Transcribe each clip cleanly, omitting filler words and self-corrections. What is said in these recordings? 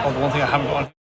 or the one thing I haven't got on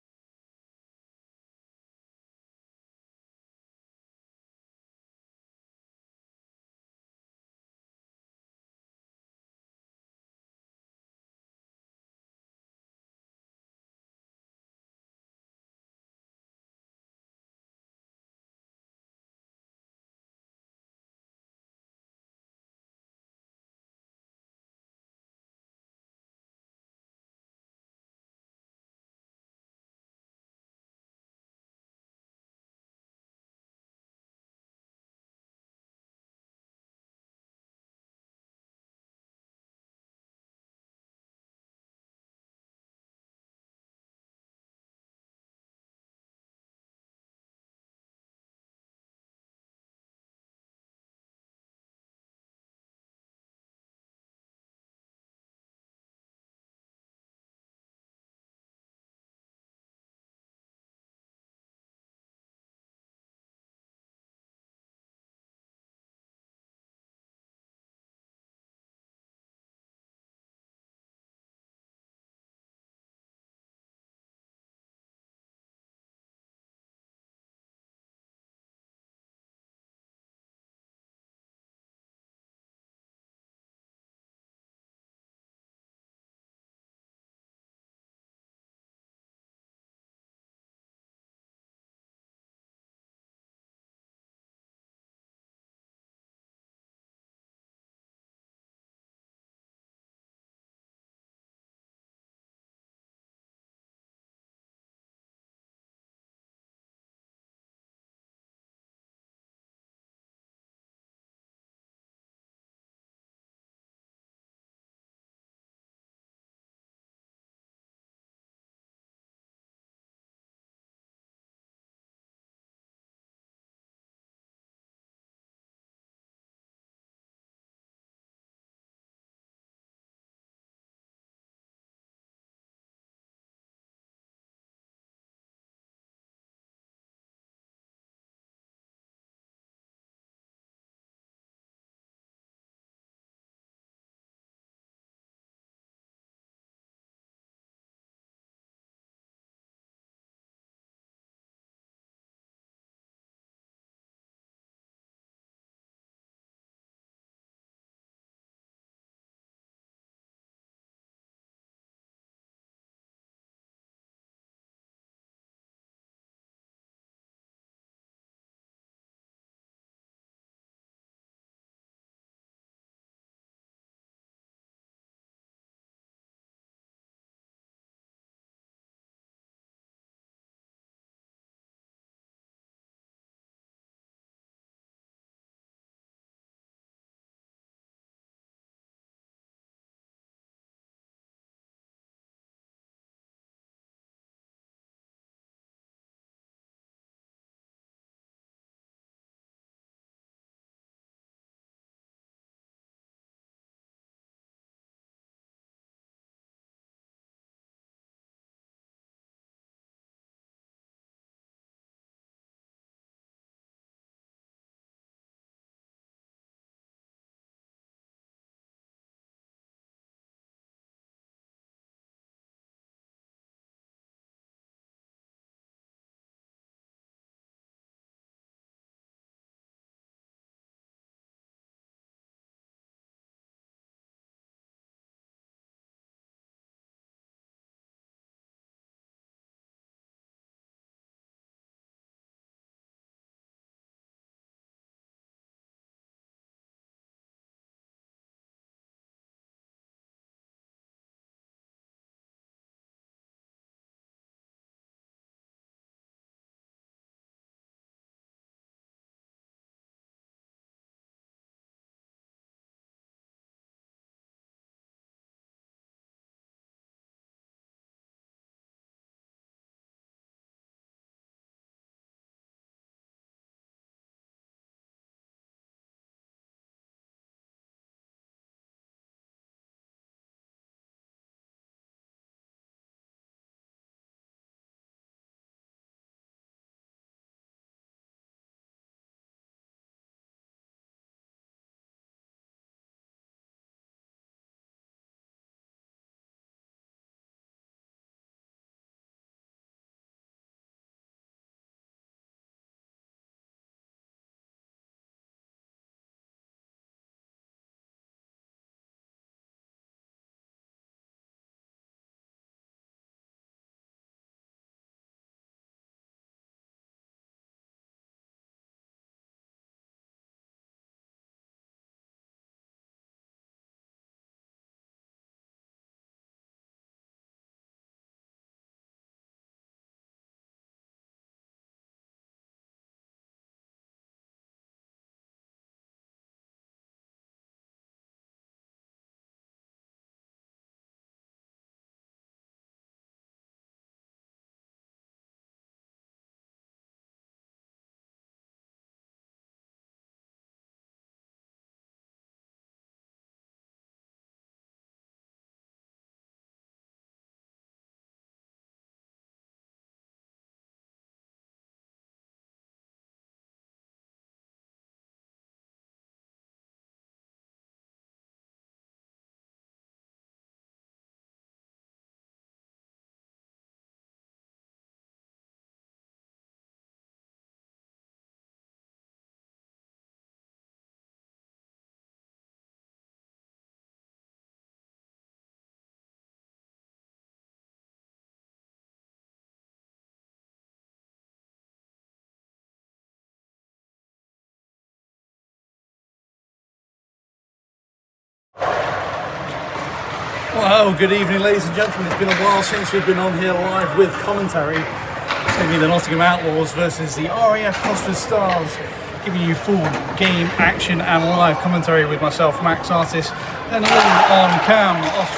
Well, good evening, ladies and gentlemen. It's been a while since we've been on here live with commentary. It's going to be the Nottingham Outlaws versus the RAF Cosford Stars, giving you full game action and live commentary with myself, Max Artist, and on cam off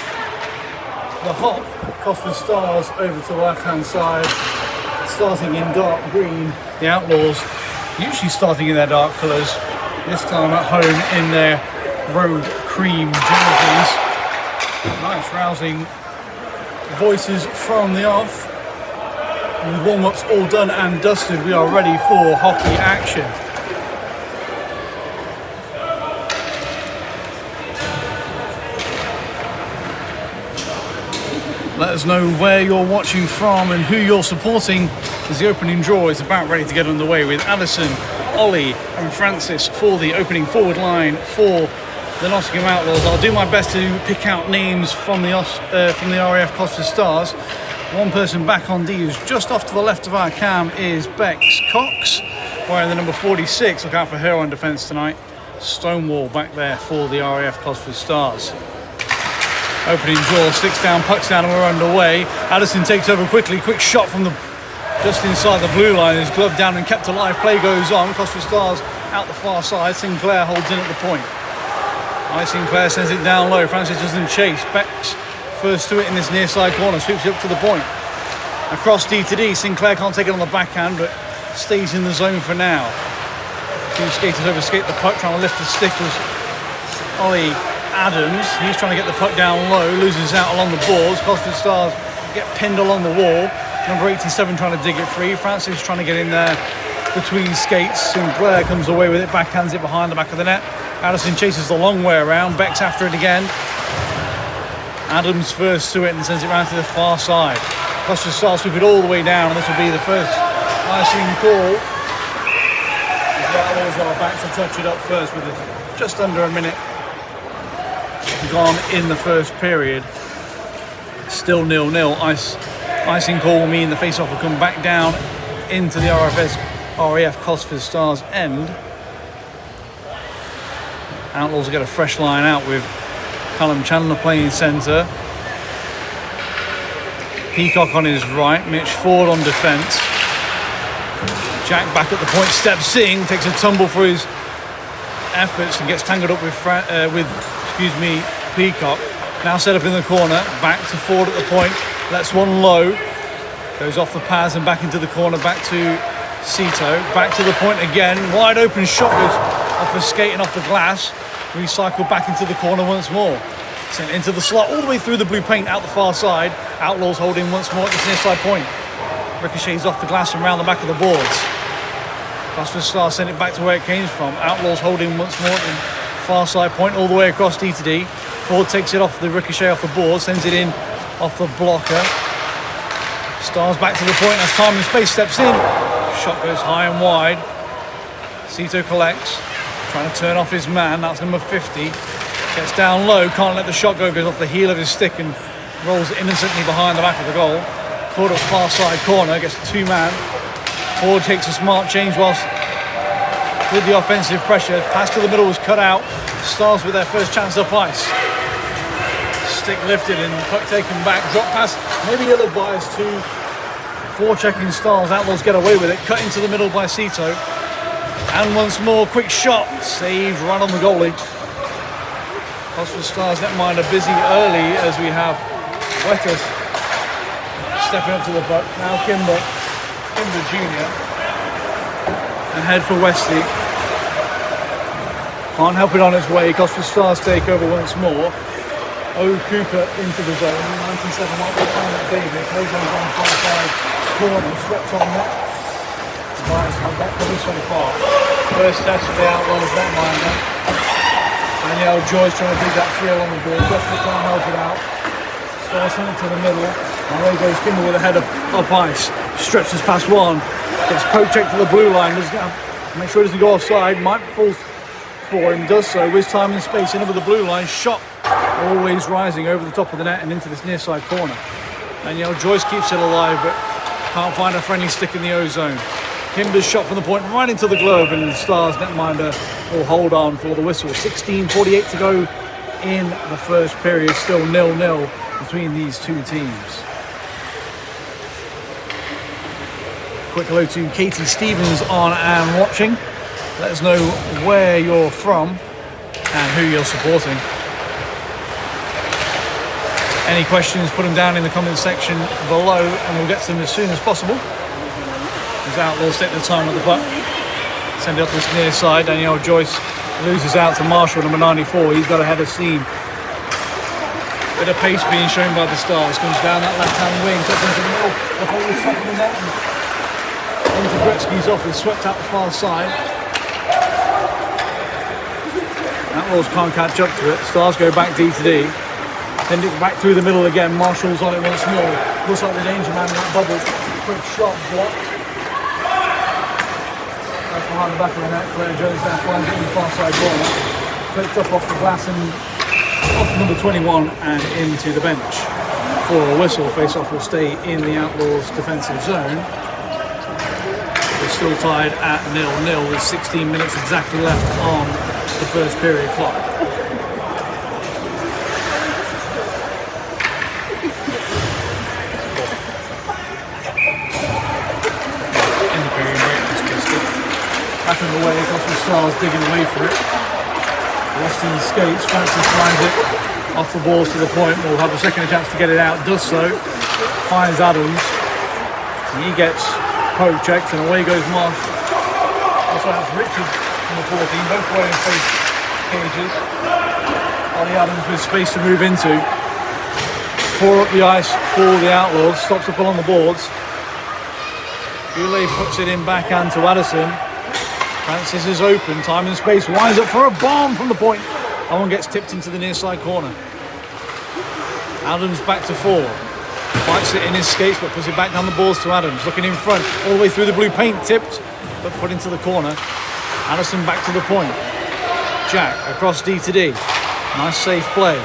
the hop. Cosford Stars over to the left-hand side, starting in dark green. The Outlaws usually starting in their dark colours, this time at home in their road cream jerseys. Nice rousing voices from the off. And with warm-ups all done and dusted, we are ready for hockey action. Let us know where you're watching from and who you're supporting, as the opening draw is about ready to get underway with Addison, Ollie and Francis for the opening forward line for the Nottingham Outlaws. I'll do my best to pick out names from the RAF Cosford Stars. One person back on D who's just off to the left of our cam is Bex Cox, wearing the number 46. Look out for her on defence tonight. Stonewall back there for the RAF Cosford Stars. Opening draw, sticks down, pucks down, and we're underway. Addison takes over quickly. Quick shot from just inside the blue line. His glove down and kept alive. Play goes on. Cosford Stars out the far side. Sinclair holds in at the point. Sinclair sends it down low. Francis doesn't chase. Bex first to it in this near side corner. Sweeps it up to the point. Across D to D. Sinclair can't take it on the backhand, but stays in the zone for now. Two skaters overskate the puck, trying to lift the stick was Ollie Adams. He's trying to get the puck down low. Loses out along the boards. Cosford Stars get pinned along the wall. Number 87 trying to dig it free. Francis trying to get in there between skates. Sinclair comes away with it. Backhands it behind the back of the net. Addison chases the long way around. Beck's after it again. Adams first to it and sends it round to the far side. Cosford Stars sweep it all the way down, and this will be the first icing call. The Outlaws are back to touch it up first with just under a minute gone in the first period. Still 0-0. Icing call will mean the face-off will come back down into the RAF Cosford Stars end. Outlaws will get a fresh line out with Callum Chandler playing centre. Peacock on his right, Mitch Ford on defence. Jack back at the point, steps in, takes a tumble for his efforts and gets tangled up with Peacock. Now set up in the corner, back to Ford at the point, lets one low, goes off the pads and back into the corner, back to Cito, back to the point again, wide open shot goes off the skate and off the glass. Recycled back into the corner once more. Sent into the slot all the way through the blue paint out the far side. Outlaws holding once more at this near side point. Ricochets off the glass and round the back of the boards. Cosford Stars sent it back to where it came from. Outlaws holding once more at the far side point all the way across D to D. Ford takes it off the ricochet off the board, sends it in off the blocker. Stars back to the point as time and space steps in. Shot goes high and wide. Cito collects. Trying to turn off his man, that's number 50. Gets down low, can't let the shot go, goes off the heel of his stick and rolls it innocently behind the back of the goal. Caught up far side corner, gets a two-man. Ford takes a smart change whilst with the offensive pressure. Pass to the middle was cut out. Stars with their first chance up ice. Stick lifted and puck taken back. Drop pass, maybe ill-advised to forechecking Stars. Outlaws get away with it. Cut into the middle by Cito. And once more, quick shot, saved right on the goalie. Cosford Stars netminder busy early as we have Wettus stepping up to the puck. Now Kimber Jr. ahead for Wesley. Can't help it on its way. Cosford Stars take over once more. Cooper into the zone. 97 might be found at David. Plays on far side corner, swept on net. Nice, that comes so far. First test for the Outlaws netminder. Danielle Joyce trying to dig that free along the board. Wesley can't help it out. Starts into the middle. And away goes Kimball with a header up ice. Stretches past one. Gets poke checked to the blue line. Make sure he doesn't go offside. Might fall for him. Does so. With time and space in over the blue line. Shot always rising over the top of the net and into this near side corner. Danielle Joyce keeps it alive, but can't find a friendly stick in the O-zone. Kimber's shot from the point right into the glove, and the Stars netminder will hold on for the whistle. 16:48 to go in the first period. Still 0-0 between these two teams. Quick hello to Katie Stevens on and watching. Let us know where you're from and who you're supporting. Any questions, put them down in the comment section below and we'll get to them as soon as possible. As Outlaws take the time with the puck. Send it up this near side. Danielle Joyce loses out to Marshall, number 94. He's got a header steam. Bit of pace being shown by the Stars. Comes down that left-hand wing, cuts into the middle. The ball is top of the net. Into Gretzky's office, swept out the far side. Outlaws can't catch up to it. Stars go back D to D. Send it back through the middle again. Marshall's on it once more. Looks like the danger man in that bubble. Quick shot blocked. That's behind the back of the net. Claire Jones now finds it in the far side corner. Flicked up off the glass and off number 21 and into the bench. For a whistle, face-off will stay in the Outlaws' defensive zone. We're still tied at 0-0 with 16 minutes exactly left on the first period clock. In the period break, just back on the way, Cosford Stars digging away for it. Weston skates, Francis finds it off the balls to the point. Will have a second chance to get it out, does so. Finds Adams. He gets poke checked and away goes Marsh. Also has Richard in the 14, both wearing face cages. Ollie Adams with space to move into. 4 up the ice for the Outlaws, stops up along the boards. Goulet puts it in backhand to Addison. Francis is open, time and space, winds up for a bomb from the point. That one gets tipped into the near side corner. Adams back to 4. Fights it in his skates but puts it back down the boards to Adams. Looking in front, all the way through the blue paint, tipped but put into the corner. Addison back to the point. Jack across D to D. Nice safe play.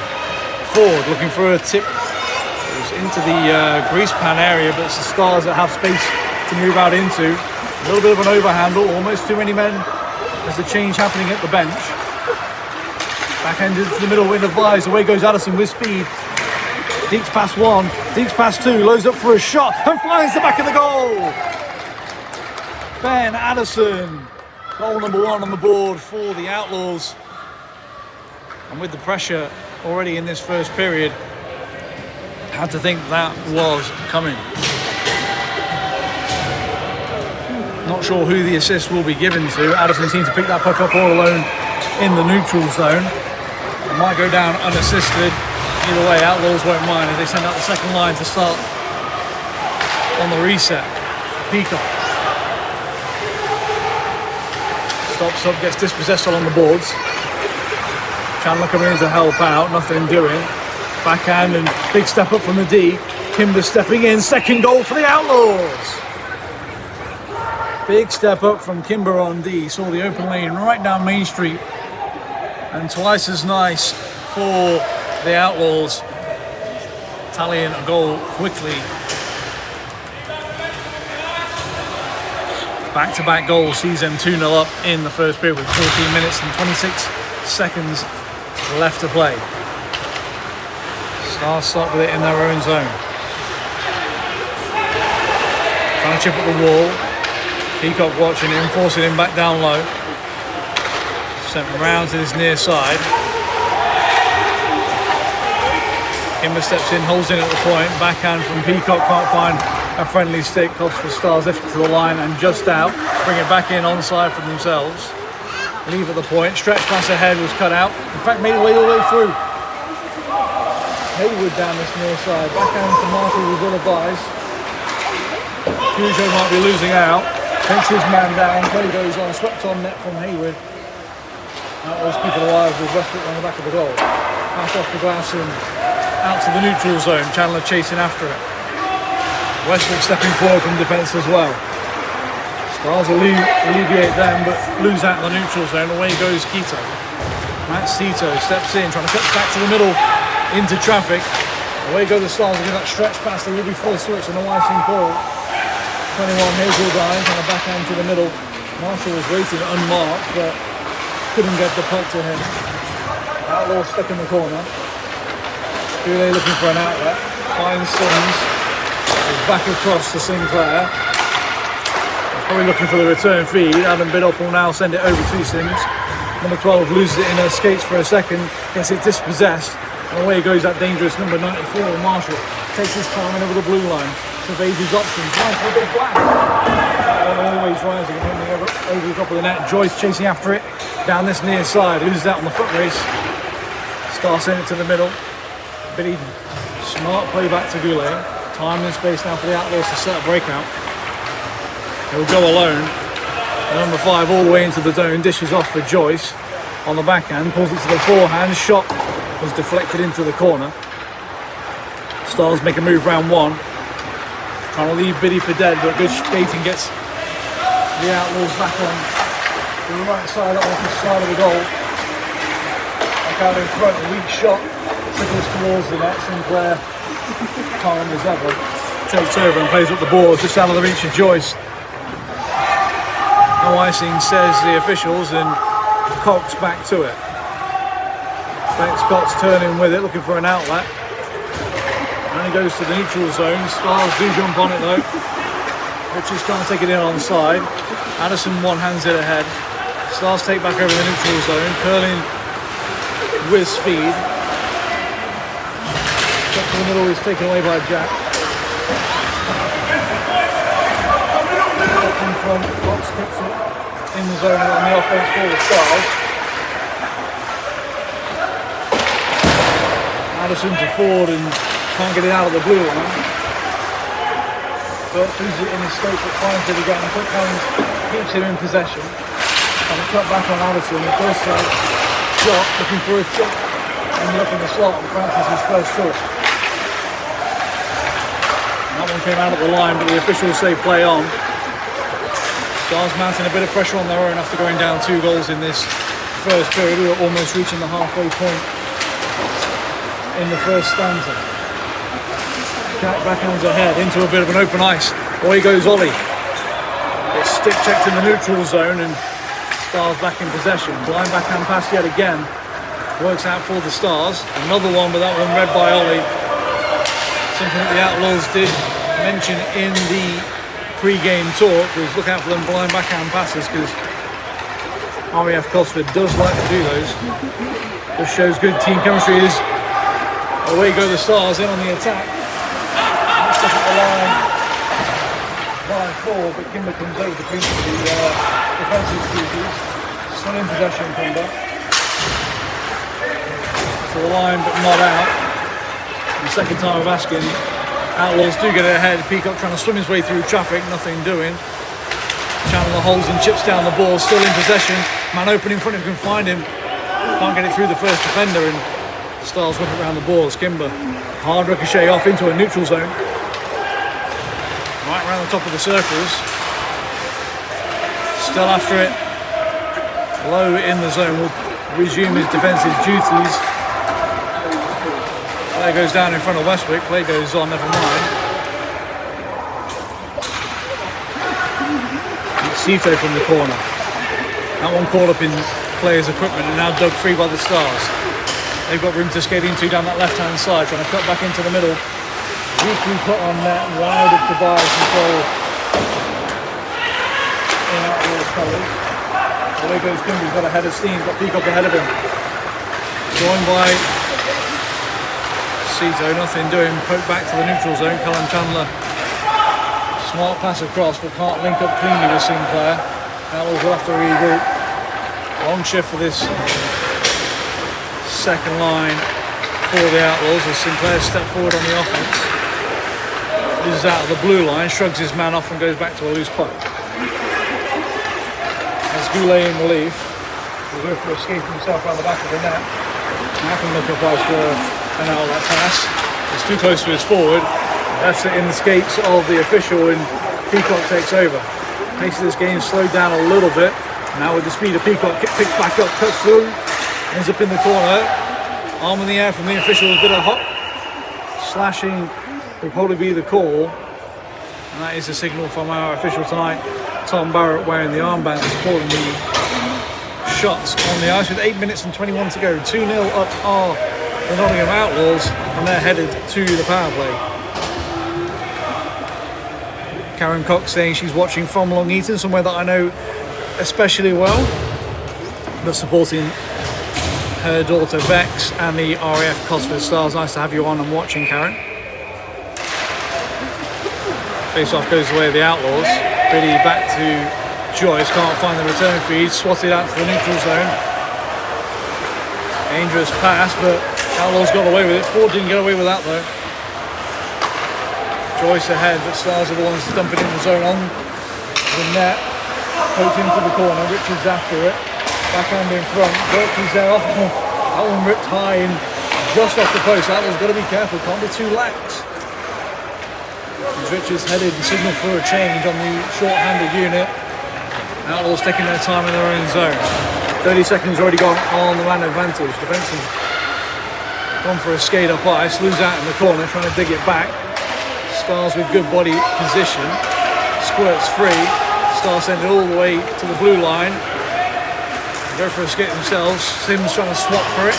Ford looking for a tip. Goes into the grease pan area, but it's the Stars that have space to move out into. A little bit of an overhandle, almost too many men. There's a change happening at the bench. Backhanded to the middle, in the vise. Away goes Addison with speed. Deeks past 1, Deeks past 2, loads up for a shot and finds the back of the goal. Ben Addison, goal number 1 on the board for the Outlaws. And with the pressure already in this first period, had to think that was coming. Not sure who the assist will be given to. Addison seems to pick that puck up all alone in the neutral zone. It might go down unassisted. Either way, Outlaws won't mind as they send out the second line to start on the reset. Peacock stops up, gets dispossessed along the boards. Chandler coming in to help out, nothing doing. Backhand and big step up from the D. Kimber stepping in, second goal for the Outlaws. Big step up from Kimber on D. Saw the open lane right down Main Street. And twice as nice for the Outlaws. Tallying a goal quickly. Back-to-back goals sees them 2-0 up in the first period with 14 minutes and 26 seconds left to play. Stars start with it in their own zone. Trying to chip at the wall. Peacock watching him, forcing him back down low. Sent round to this near side. Kimber steps in, holds in at the point. Backhand from Peacock, can't find a friendly stick. Cosford Stars lift it to the line and just out. Bring it back in onside for themselves. Leave at the point. Stretch pass ahead was cut out. In fact, made it way all the way through. Haywood down this near side. Backhand to Marshall was ill advised. Cujo might be losing out. Takes his man down. Play goes on. Swept on net from Haywood. Outlaws keep it alive with Westbrook on the back of the goal. Pass off the glass and out to the neutral zone. Chandler chasing after it. Westbrook stepping forward from defence as well. Stars alleviate them but lose out in the neutral zone. Away goes Quito. Matt Cito steps in, trying to cut back to the middle into traffic. Away go the Stars with that stretch pass. They will be full switch on the St. Paul. 21 Hazeldine on the backhand to the middle. Marshall was waiting unmarked but couldn't get the puck to him. Outlaws stuck in the corner. Goulet looking for an outlet. Finds Sims. Is back across to Sinclair. He's probably looking for the return feed. Adam Biddulph will now send it over to Sims. Number 12 loses it in her skates for a second. Gets it dispossessed. And away goes that dangerous number 94, Marshall. Takes his time in over the blue line. Surveys his options. Right for a big blast. Always rising and over the top of the net. Joyce chasing after it down this near side. Loses out on the foot race. Star sent it to the middle. Billy, smart play back to Goulet. Time and space now for the Outlaws to set a breakout. He'll go alone. Number 5 all the way into the zone. Dishes off for Joyce on the backhand. Pulls it to the forehand. Shot was deflected into the corner. Stars make a move round 1. Trying to leave Biddy for dead, but good skating gets the Outlaws back on the right side, off the side of the goal. Back out in front, a weak shot trickles towards the net. Sinclair, calm as ever, takes over and plays up the ball just out of the reach of Joyce. No icing, says the officials, and Cox back to it. Cox turning with it, looking for an outlet. And he goes to the neutral zone. Stars do jump on it though. Richards can't take it in on side. Addison one-hands it ahead. Stars take back over the neutral zone. Curling with speed. Cut to the middle is taken away by Jack. Up in front, Cox keeps it in the zone on the offense for the Stars. Addison to Ford and can't get it out of the blue line. But loses it in his scope but finds it again. Quick hands keeps him in possession. And a cut back on Addison. It does so. Shot looking for a tip. And looking the slot and Francis' first shot. That one came out of the line, but the officials say play on. Stars mounting a bit of pressure on their own after going down 2 goals in this first period. We were almost reaching the halfway point in the first stanza. Jack backhands ahead into a bit of an open ice. Away goes Ollie. It's stick checked in the neutral zone and Stars back in possession. Blind backhand pass yet again. Works out for the Stars. Another one, but that one read by Ollie. Something that the Outlaws did mention in the pre-game talk was look out for them blind backhand passes because RAF Cosford does like to do those. Just shows good team chemistry. Away go the Stars in on the attack. Stuck at the line by 4, but Kimber comes over to clean the defensive duties. Still in possession, Kimber. To the line, but not out. The second time of asking. Outlaws do get it ahead. Peacock trying to swim his way through traffic, nothing doing. Chandler holds and chips down the ball, still in possession. Man open in front if he can find him. Can't get it through the first defender and Stars whip it around the ball. Kimber, hard ricochet off into a neutral zone. Right around the top of the circles. Still after it. Low in the zone. Will resume his defensive duties. Play goes down in front of Westwick. Play goes on, never mind. It's Sito from the corner. That one caught up in players' equipment and now dug free by the Stars. They've got room to skate into down that left-hand side, trying to cut back into the middle. Weekly put on net, wide of Tobias control in Outlaws colours. Away goes Kimber, he's got a head of steam, got Peacock ahead of him. Joined by Sito, nothing doing, poke back to the neutral zone. Callum Chandler, smart pass across, but can't link up cleanly with Sinclair. Outlaws will have to regroup. Long shift for this second line for the Outlaws as Sinclair steps forward on the offense. This is out of the blue line, shrugs his man off and goes back to a loose puck. That's Goulet in relief. He'll go for escape himself around the back of the net. Now can look up for an outlet pass. It's too close to his forward. Left it in the skates of the official and Peacock takes over. Pace of this game slowed down a little bit. Now with the speed of Peacock, picks back up, cuts through, ends up in the corner. Arm in the air from the official, a bit of hot slashing will probably be the call. And that is a signal from our official tonight, Tom Barrett, wearing the armbands, calling the shots on the ice with 8 minutes and 21 to go. 2-0 up are the Nottingham Outlaws, and they're headed to the power play. Karen Cox saying she's watching from Long Eaton, somewhere that I know especially well, but supporting her daughter Bex and the RAF Cosford Stars. Nice to have you on and watching, Karen. Face-off goes the way of the Outlaws. Billy back to Joyce, can't find the return feed, swatted out to the neutral zone. Dangerous pass, but Outlaws got away with it. Ford didn't get away with that though. Joyce ahead, but Stars are the ones dumping in the zone on the net. Poked into the corner, Richards after it. Backhand in front, Berkeley's there off. That one ripped high and just off the post. Outlaws got to be careful, can't be too lax. Richards headed and signalled for a change on the short-handed unit. Outlaws taking their time in their own zone. 30 seconds already gone on the man advantage. Defence has gone for a skate up ice, lose out in the corner, trying to dig it back. Stars with good body position. Squirts free. Stars send it all the way to the blue line. They go for a skate themselves. Sims trying to swap for it.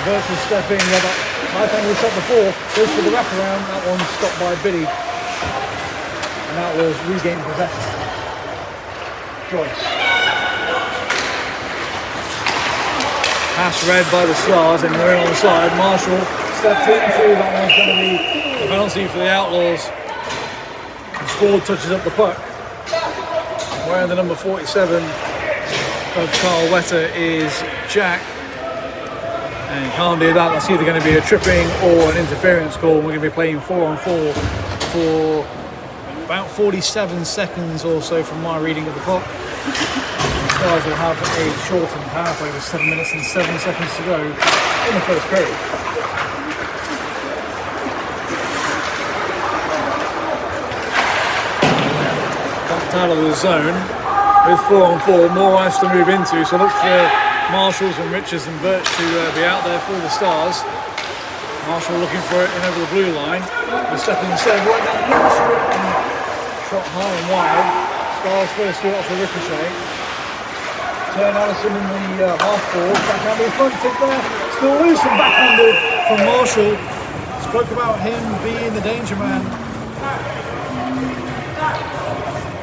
Versus step in. Yeah, that right angle shot before. Goes for the wraparound. That one's stopped by Biddy. And Outlaws regain possession. Joyce. Pass read by the Stars, and they're in on the side. Marshall steps in through. That one's going to be a penalty for the Outlaws. As Ford touches up the puck. Wearing the number 47 of Carl Wetter is Jack. And you can't do that. That's either going to be a tripping or an interference call. We're going to be playing 4-on-4 for about 47 seconds or so from my reading of the clock. The Stars will have a shortened power play with 7 minutes and 7 seconds to go in the first period. Dumped out of the zone with 4-on-4, more ice to move into, so look for Marshalls and Richards and Birch to be out there for the Stars. Marshall looking for it in over the blue line. The stepping instead right down the strip and shot high and wide. Stars first do it off the ricochet. Turn Allison in the half ball. Backhand in front, tip there. Still loose and backhanded from Marshall. Spoke about him being the danger man.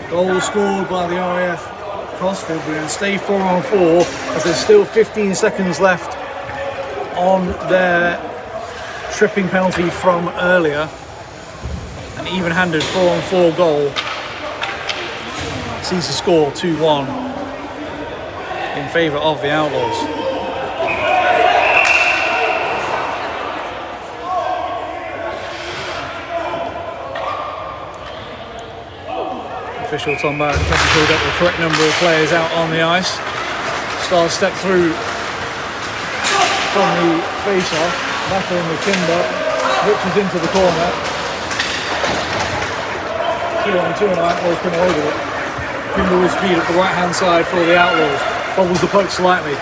Goal scored by the RAF Cosford. We're going to stay 4-on-4 as there's still 15 seconds left on their tripping penalty from earlier. An even-handed 4-on-4 goal sees the score 2-1 in favour of the Outlaws. Official Tom Barrett making sure we get the correct number of players out on the ice. Stars step through from the face-off, battling with Kimber, Richards into the corner. 2-on-2 and Outlaws come away with it. Kimber with speed at the right-hand side for the Outlaws. Bobbles the puck slightly.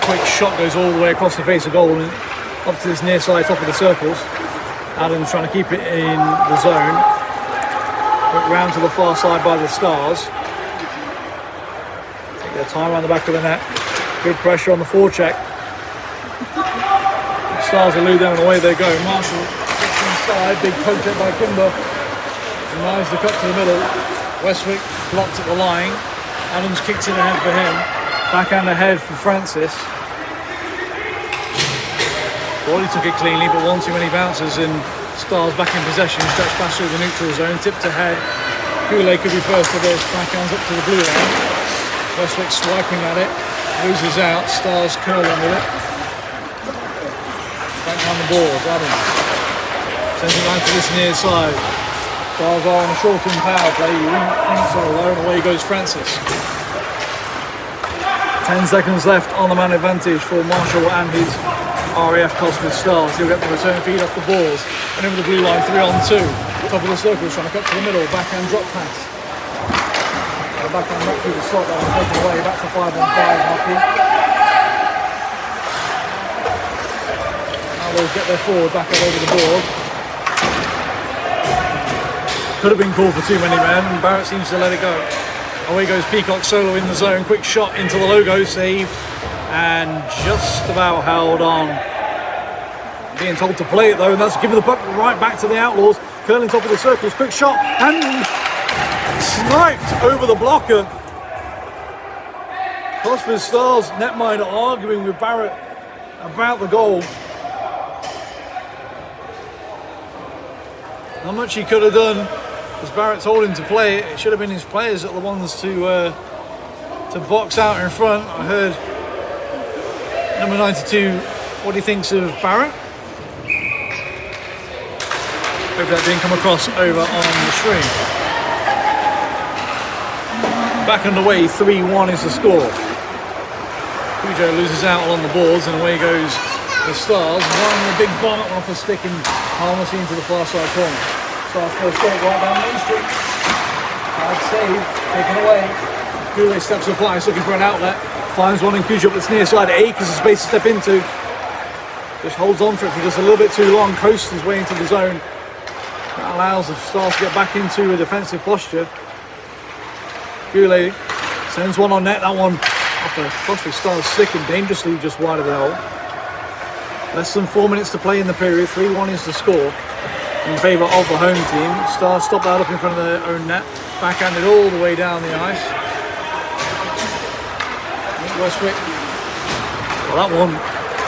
Quick shot goes all the way across the face of goal and up to this near side top of the circles. Adams trying to keep it in the zone. Look round to the far side by the Stars. Take their time around the back of the net. Good pressure on the forecheck. The Stars elude them and away they go. Marshall gets inside. Big poke check by Kimber. Denies the cut to the middle. Westwick blocked at the line. Adams kicks it ahead for him. Backhand ahead for Francis. Thought he took it cleanly, but one too many bounces and Stars back in possession, stretch pass through the neutral zone, tipped ahead. Goulet could be first to this, backhands up to the blue line. Westwick swiping at it, loses out, Stars curling with it. Back on the board, Adams. Sends it round to this near side. Stars are on a shortened power play, you wouldn't think so alone, away goes Francis. 10 seconds left on the man advantage for Marshall and his RAF Cosford Stars. He'll get the return feed off the balls and over the blue line 3-on-2. Top of the circle, trying to cut to the middle, backhand drop pass. Backhand knock through the slot, that was taken away, back to 5-on-5 hockey. Outlaws get their forward back up over the board. Could have been called for too many men, Barrett seems to let it go. Away goes Peacock solo in the zone. Quick shot into the logo, saved and just about held on. Being told to play it though, and that's giving the puck right back to the Outlaws. Curling top of the circles, quick shot and sniped over the blocker. Cosford Stars netminder arguing with Barrett about the goal. Not much he could have done, as Barrett told him to play it. It should have been his players that were the ones to box out in front. I heard number 92 what he thinks of Barrett. Hope that didn't come across over on the stream. Back underway, 3-1 is the score. Cujo loses out along the boards and away goes the Stars. One a big bomb off a stick and harmlessly into the far side corner. Stars first goal right down Main Street. Hard save, taken away. Goulet steps up wide, looking for an outlet. Finds one in Cujo up that's near side. Acres of space to step into. Just holds on for it for just a little bit too long. Coasts his way into the zone. That allows the Stars to get back into a defensive posture. Goulet sends one on net. That one off a Cosford Stars stick and dangerously just wide of the hole. Less than 4 minutes to play in the period. 3-1 is the score in favour of the home team. Stars stop that up in front of their own net. Backhanded all the way down the ice. Westwick. Well, that one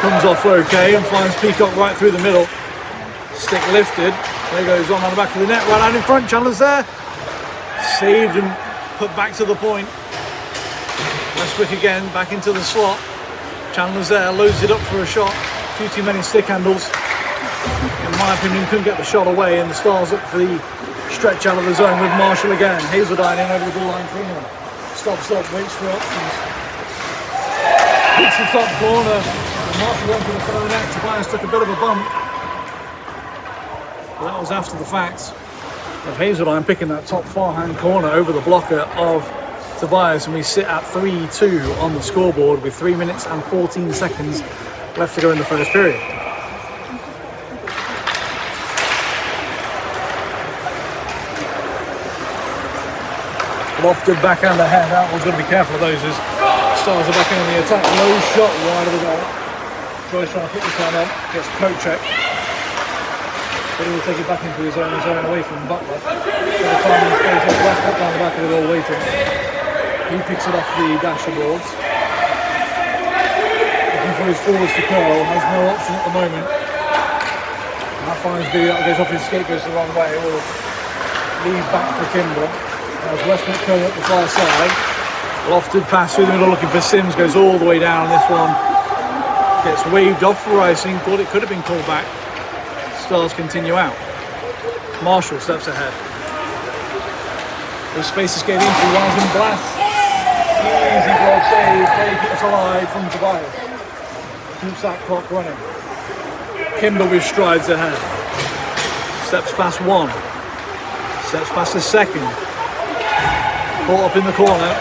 comes off okay and finds Peacock right through the middle. Stick lifted. There goes on the back of the net. Right out in front. Chandler's there. Saved and put back to the point. Westwick again, back into the slot. Chandler's there, loads it up for a shot. A few too many stick handles. In my opinion, couldn't get the shot away, and the Stars up for the stretch out of the zone with Marshall again. Hazeldine in over the goal line, cleaner. Stops up, waits for options. Hits the top corner. And Marshall went for the front of the net. Tobias took a bit of a bump. But that was after the fact of Hazeldine picking that top far-hand corner over the blocker of Tobias, and we sit at 3-2 on the scoreboard with 3 minutes and 14 seconds left to go in the first period. Lofted backhand ahead. Outlaws got to be careful of those as Stars are back in on the attack. Low shot wide of the goal. Joyce trying to put this one up. Gets poke checked. But he will take it back into his own zone away from Butler. So the time is going to take Westwood down the back of the goal waiting. He picks it off the dasher boards. Looking for his forwards to curl. Has no option at the moment. And that finds B. That goes off his skate, goes the wrong way. Will leave back for Kimber. As Westwood curling up the far side. Lofted pass through the middle looking for Sims. Goes all the way down. This one gets waved off for icing. Thought it could have been called back. Stars continue out. Marshall steps ahead. There's space to skate into. Runs and blasts. Easy block save. Play keeps alive from Tobias. Keeps that clock running. Kimber with strides ahead. Steps past one. Steps past the second. Caught up in the corner.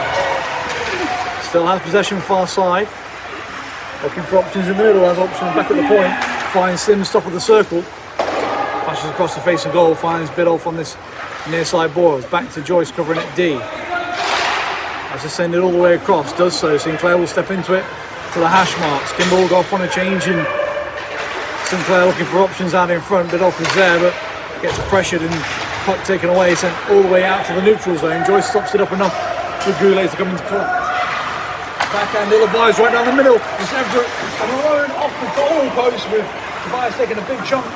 Still has possession far side. Looking for options in the middle. Has options back at the point. Finds Sims top of the circle. Flashes across the face of goal. Finds Biddulph on this near side boards. Back to Joyce covering it D. Has ascended all the way across. Does so. Sinclair will step into it to the hash marks. Kimber will go off on a change and Sinclair looking for options out in front. Biddulph is there but gets pressured and puck taken away. Sent all the way out to the neutral zone. Joyce stops it up enough for Goulet to come into collect. Backhand ill-advised right down the middle. It's Everett alone off the goal post with Tobias taking a big chunk.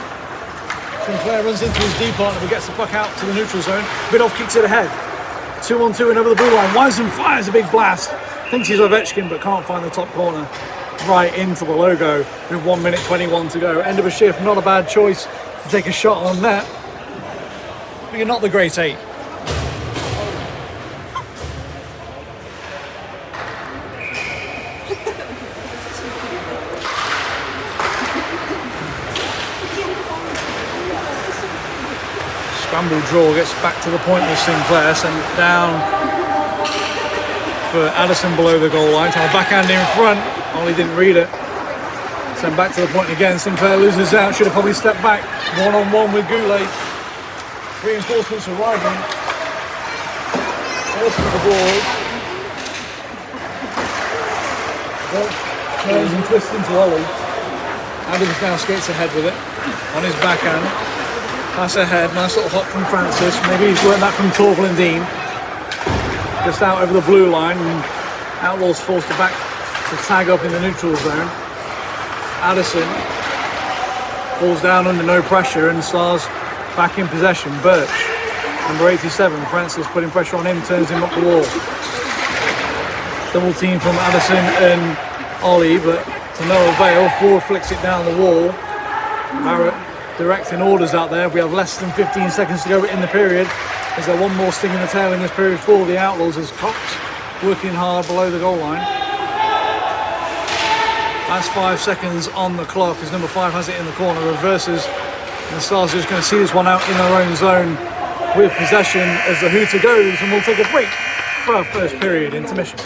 Sinclair runs into his D partner but gets the puck out to the neutral zone. Biddulph kicks it ahead. 2-on-2 and over the blue line. Wiseman fires a big blast. Thinks he's Ovechkin but can't find the top corner. Right into the logo with 1 minute 21 to go. End of a shift. Not a bad choice to take a shot on net. But you're not the great eight. Scramble draw gets back to the point with Sinclair, sent down for Addison below the goal line, trying to backhand in front. Ollie didn't read it. Sent back to the point again. Sinclair loses out, should have probably stepped back. 1-on-1 with Goulet. Reinforcements arriving. Listen to the boards. Turns and twists into Ollie. Adams now skates ahead with it on his backhand. Pass ahead, nice little hop from Francis. Maybe he's learned that from Torval and Dean. Just out over the blue line, and Outlaws forced to back to tag up in the neutral zone. Addison falls down under no pressure and Stars back in possession. Birch, number 87, Francis putting pressure on him, turns him up the wall. Double team from Addison and Ollie, but to no avail. Ford flicks it down the wall. Barrett directing orders out there. We have less than 15 seconds to go in the period. Is there one more sting in the tail in this period for the Outlaws as Cox working hard below the goal line. Last 5 seconds on the clock as number 5 has it in the corner, reverses, and the Stars are just going to see this one out in their own zone with possession as the hooter goes, and we'll take a break for our first period intermission.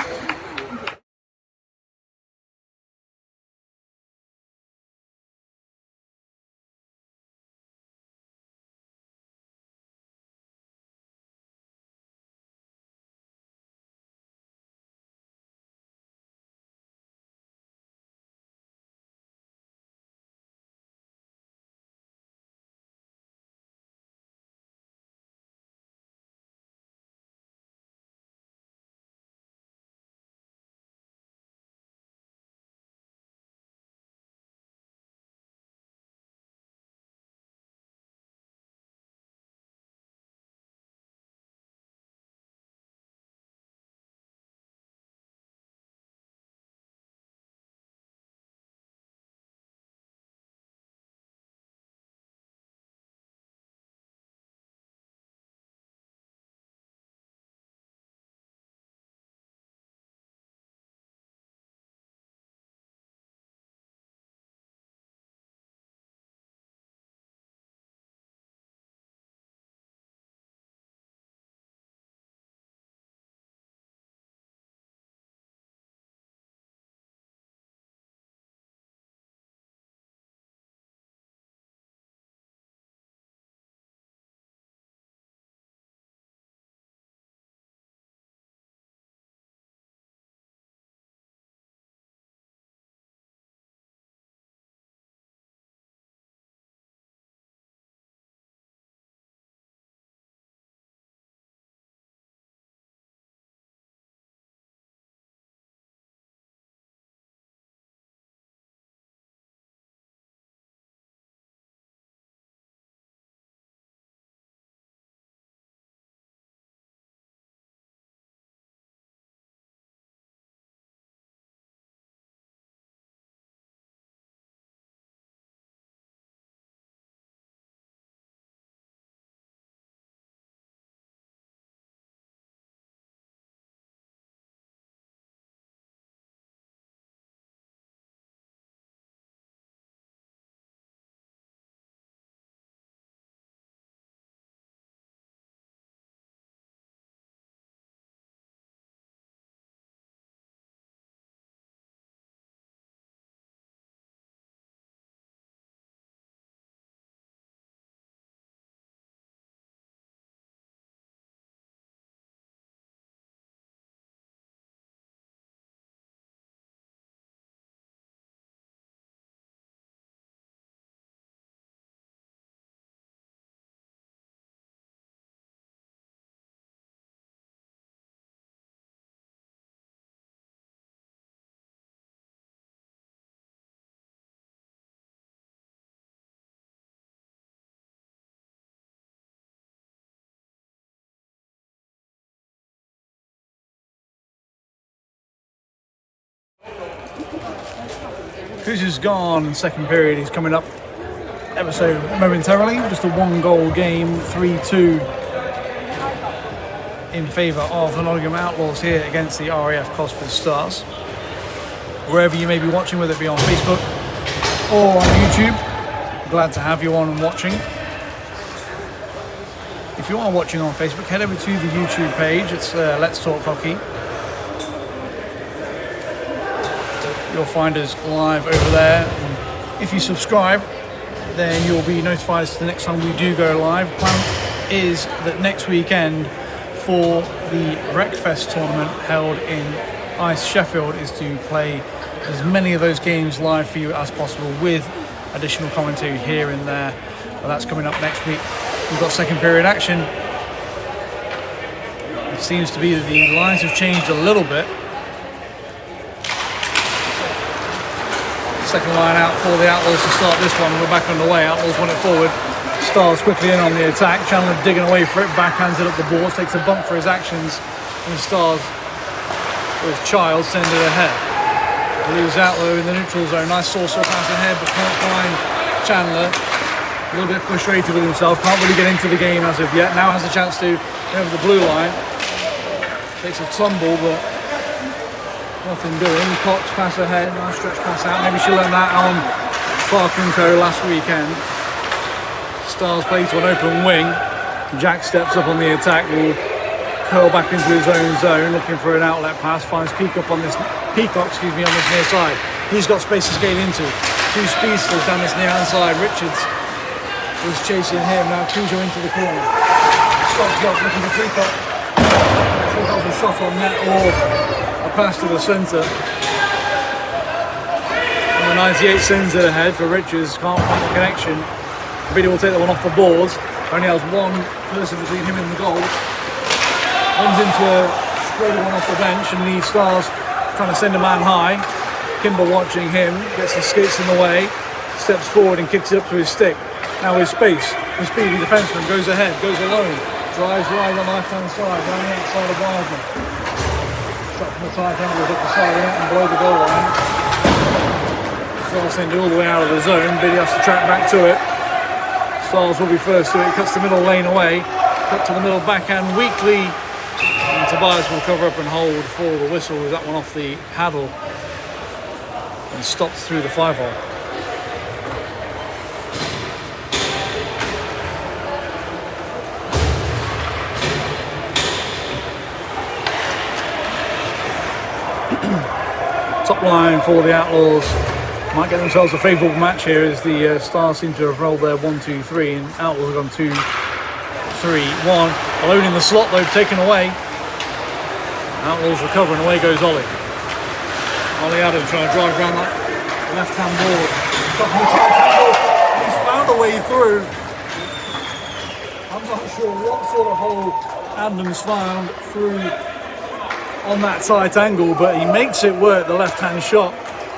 Who's gone in second period. He's coming up ever so momentarily. Just a one-goal game, 3-2 in favour of the Nottingham Outlaws here against the RAF Cosford Stars. Wherever you may be watching, whether it be on Facebook or on YouTube, glad to have you on and watching. If you are watching on Facebook, head over to the YouTube page. It's Let's Talk Hockey. You'll find us live over there. And if you subscribe, then you'll be notified as to the next time we do go live. Plan is that next weekend for the Wreckfest tournament held in Ice Sheffield is to play as many of those games live for you as possible with additional commentary here and there. But that's coming up next week. We've got second period action. It seems to be that the lines have changed a little bit. Second line out for the Outlaws to start this one. We're back underway. Outlaws want it forward. Stars quickly in on the attack. Chandler digging away for it. Backhands it up the boards. Takes a bump for his actions. And Stars with Child sends it ahead. Leaves Outlaw in the neutral zone. Nice saucer pass ahead, but can't find Chandler. A little bit frustrated with himself. Can't really get into the game as of yet. Now has a chance to go over the blue line. Takes a tumble, but nothing doing. Cox pass ahead, nice stretch pass out. Maybe she learned that on Clark & Co last weekend. Stars play to an open wing. Jack steps up on the attack, will curl back into his own zone, looking for an outlet pass. Finds Peacock on this near side. He's got space to scale into. Two speedsters down this near hand side. Richards is chasing him. Now Cujo into the corner. Stops up, looking for Peacock. Not sure if that was a shot on net or a pass to the centre. Number 98 sends it ahead for Richards, can't find the connection. Biddy will take that one off the boards. Only has one person between him and the goal. Runs into a straight one off the bench and the Stars trying to send a man high. Kimber watching him, gets the skates in the way, steps forward and kicks it up to his stick. Now with space, the speedy defenseman goes ahead, goes alone, drives wide on the left hand side, down the outside of Gardner. Shot from the tight angle, hit the side of it and below the goal line. Stars send it all the way out of the zone. Biddy has to track back to it. Stars will be first to it. Cuts the middle lane away. Cut to the middle backhand weakly. And Tobias will cover up and hold for the whistle with that one off the paddle and stopped through the 5-hole. Top line for the Outlaws might get themselves a favourable match here as the Stars seem to have rolled their 1-2-3 and Outlaws have gone 2-3-1. Alone in the slot though, taken away. Outlaws recover and away goes Ollie. Ollie Adams trying to drive around that left hand board. He's found a way through. I'm not sure what sort of hole Adams found through on that tight angle, but he makes it work. The left-hand shot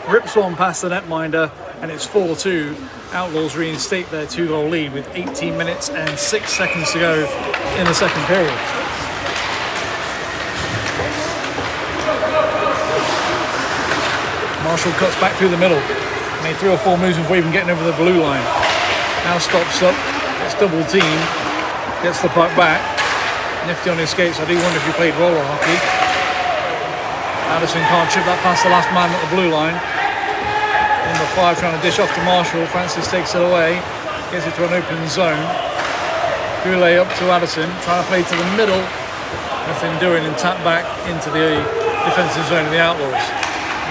rips one past the netminder, and it's 4-2. Outlaws reinstate their 2-goal lead with 18 minutes and 6 seconds to go in the second period. Marshall cuts back through the middle. Made 3 or 4 moves before even getting over the blue line. Now stops up, gets double teamed, gets the puck back. Nifty on his skates. I do wonder if he played roller hockey. Addison can't chip that past the last man at the blue line. Number 5 trying to dish off to Marshall. Francis takes it away. Gets it to an open zone. Goulet up to Addison. Trying to play to the middle. Nothing doing and tap back into the defensive zone of the Outlaws.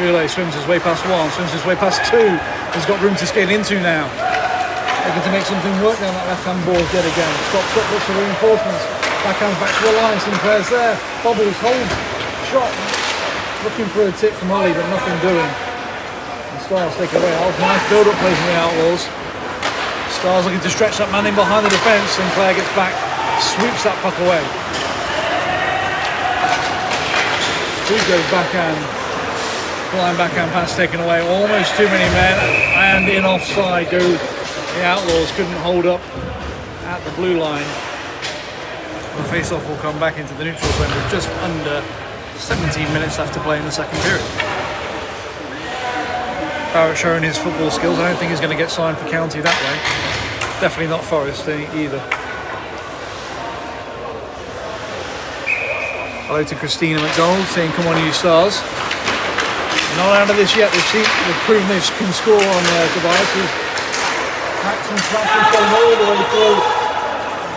Goulet swims his way past 1. Swims his way past 2. He's got room to skate into now. Looking to make something work down that left-hand board yet again. Stops up, looks for reinforcements. Backhands back to the line. Sinclair's there. Bobbles, holds, shot. Looking for a tip from Ollie, but nothing doing. The Stars take away. That was a nice build-up play from the Outlaws. Stars looking to stretch that man in behind the defence. Sinclair gets back, sweeps that puck away. Two goes backhand. Blind backhand pass taken away. Almost too many men, and in offside go the Outlaws. Couldn't hold up at the blue line. The face-off will come back into the neutral zone with just under 17 minutes left to play in the second period. Barrett showing his football skills. I don't think he's going to get signed for County that way. Definitely not Forest either. Hello to Christina McDonald saying, "Come on, you Stars." Not out of this yet. They've proven they can score on Tobias. Hacks and slashes going all the way through.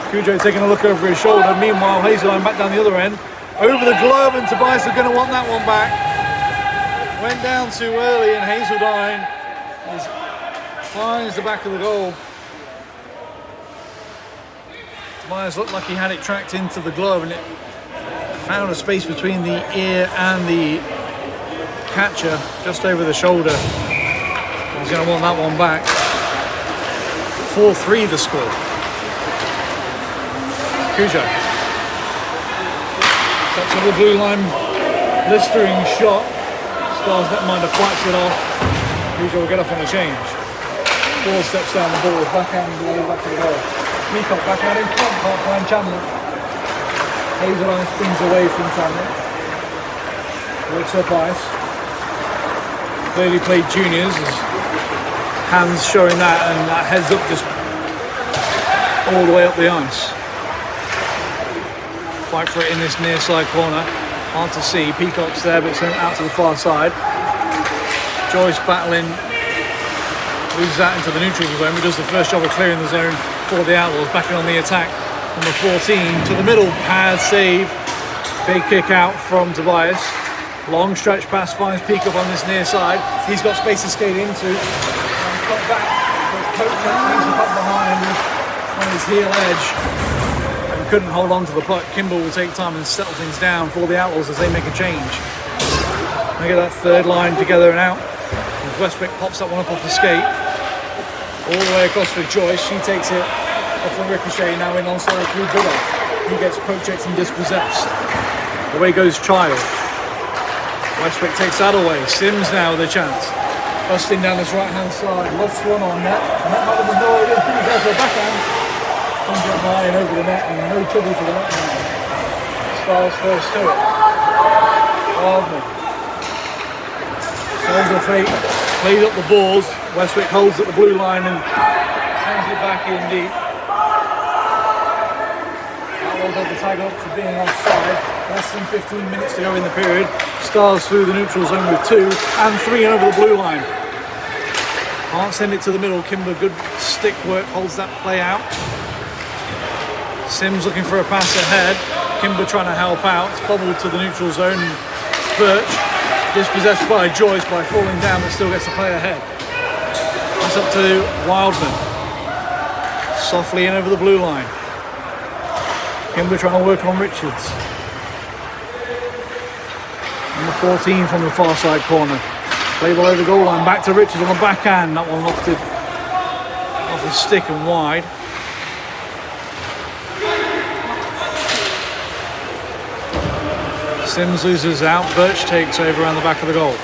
Cujo taking a look over his shoulder. Meanwhile, Hazeline back down the other end. Over the glove, and Tobias is going to want that one back. Went down too early, and Hazeldine finds the back of the goal. Tobias looked like he had it tracked into the glove, and it Found a space between the ear and the catcher, just over the shoulder. He's going to want that one back. 4-3 the score. Cujo. Up to the blue line, blistering shot. Stars netminder fights it off. Cujo will get off on a change. 4 steps down the ball, backhand back to the goal. Peacock back out in front, can't find Chandler. Hazeline springs away from Chandler. Works up ice. Clearly played juniors. His hands showing that, and that heads up just all the way up the ice. Fight for it in this near side corner. Hard to see. Peacock's there, but it's out to the far side. Joyce battling. Loses that into the neutral zone, but does the first job of clearing the zone for the Outlaws. Backing on the attack. Number 14 to the middle. Pad save. Big kick out from Tobias. Long stretch pass finds Peacock on this near side. He's got space to skate into. And cut back. Coach needs to cut behind on his heel edge. Couldn't hold on to the puck. Kimball will take time and settle things down for the Outlaws as they make a change. They get that third line together and out. As Westwick pops that one up off the skate. All the way across for Joyce. She takes it off the ricochet, now in onside through Goodall. He gets poke checked and dispossessed. Away goes Child. Westwick takes that away. Sims now with a chance. Busting down his right hand side. Lofts one on net. And that might have been no idea. Pretty fair for a backhand. Comes up high and over the net, and no trouble for the net man. Styles first to it. Wildman. Souls of fate. Played up the balls. Westwick holds at the blue line and sends it back in deep. Outlaws had the tag up for being offside. Less than 15 minutes to go in the period. Stars through the neutral zone with 2 and 3 over the blue line. Can't send it to the middle. Kimber, good stick work, holds that play out. Sims looking for a pass ahead. Kimber trying to help out. It's bubbled to the neutral zone. Birch dispossessed by Joyce by falling down, but still gets the play ahead. That's up to Wildman. Softly in over the blue line. Kimber trying to work on Richards. Number 14 from the far side corner. Play below the goal line. Back to Richards on the backhand. That one lofted off his stick and wide. Sims loses out, Birch takes over around the back of the goal.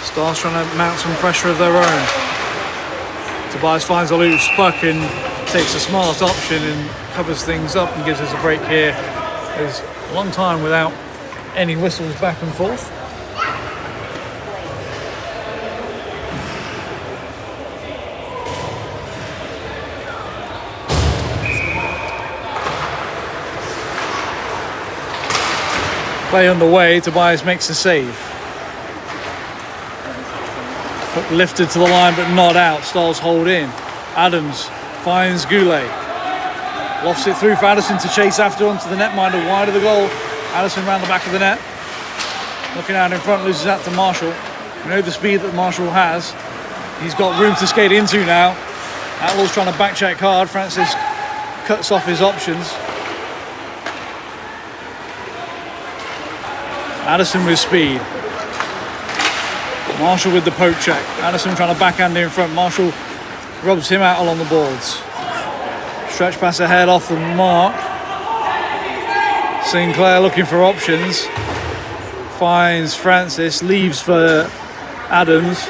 Stars trying to mount some pressure of their own. Tobias finds a loose puck and takes a smart option and covers things up and gives us a break here. There's a long time without any whistles back and forth. Play underway, Tobias makes the save. Puck lifted to the line but not out. Stars hold in. Adams finds Goulet. Lofts it through for Addison to chase after onto the netminder wide of the goal. Addison round the back of the net. Looking out in front, loses that to Marshall. You know the speed that Marshall has. He's got room to skate into now. Outlaws trying to back check hard. Francis cuts off his options. Addison with speed. Marshall with the poke check. Addison trying to backhand in front. Marshall rubs him out along the boards. Stretch pass ahead off the mark. Sinclair looking for options. Finds Francis. Leaves for Adams.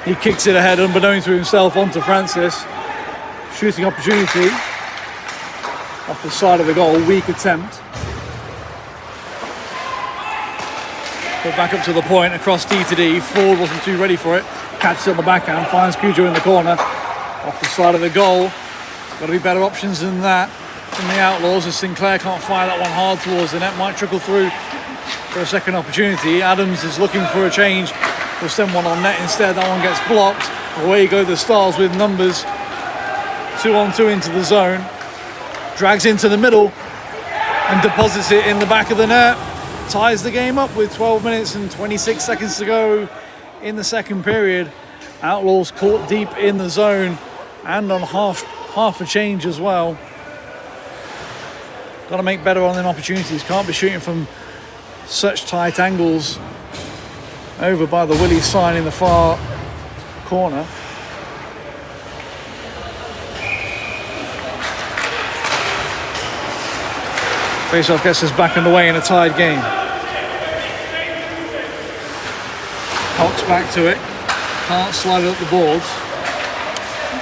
He kicks it ahead unbeknown to himself onto Francis. Shooting opportunity. Off the side of the goal. Weak attempt. But back up to the point, across D to D. Ford wasn't too ready for it. Catches it on the backhand, finds Cujo in the corner. Off the side of the goal. Got to be better options than that from the Outlaws, as Sinclair can't fire that one hard towards the net. Might trickle through for a second opportunity. Adams is looking for a change. Will send one on net instead. That one gets blocked. Away go the Stars with numbers. 2-on-2 into the zone. Drags into the middle and deposits it in the back of the net. Ties the game up with 12 minutes and 26 seconds to go in the second period. Outlaws caught deep in the zone and on half a change as well. Got to make better on them opportunities. Can't be shooting from such tight angles over by the Willie sign in the far corner. Face-off gets us back underway in a tied game. Cox back to it. Can't slide it up the boards.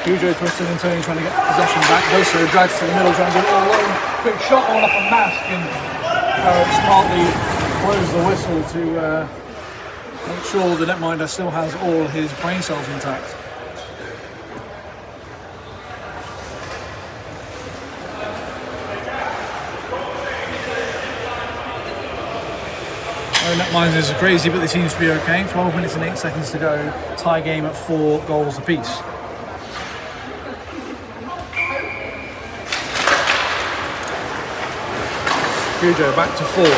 Hugo twisting and turning, trying to get possession back. Does so, drags to the middle, trying to get it all alone. Quick shot on off a mask, and smartly blows the whistle to make sure the netminder still has all his brain cells intact. Netminders are crazy, but they seem to be okay. 12 minutes and 8 seconds to go. Tie game at 4 goals apiece. Cujo back to 4.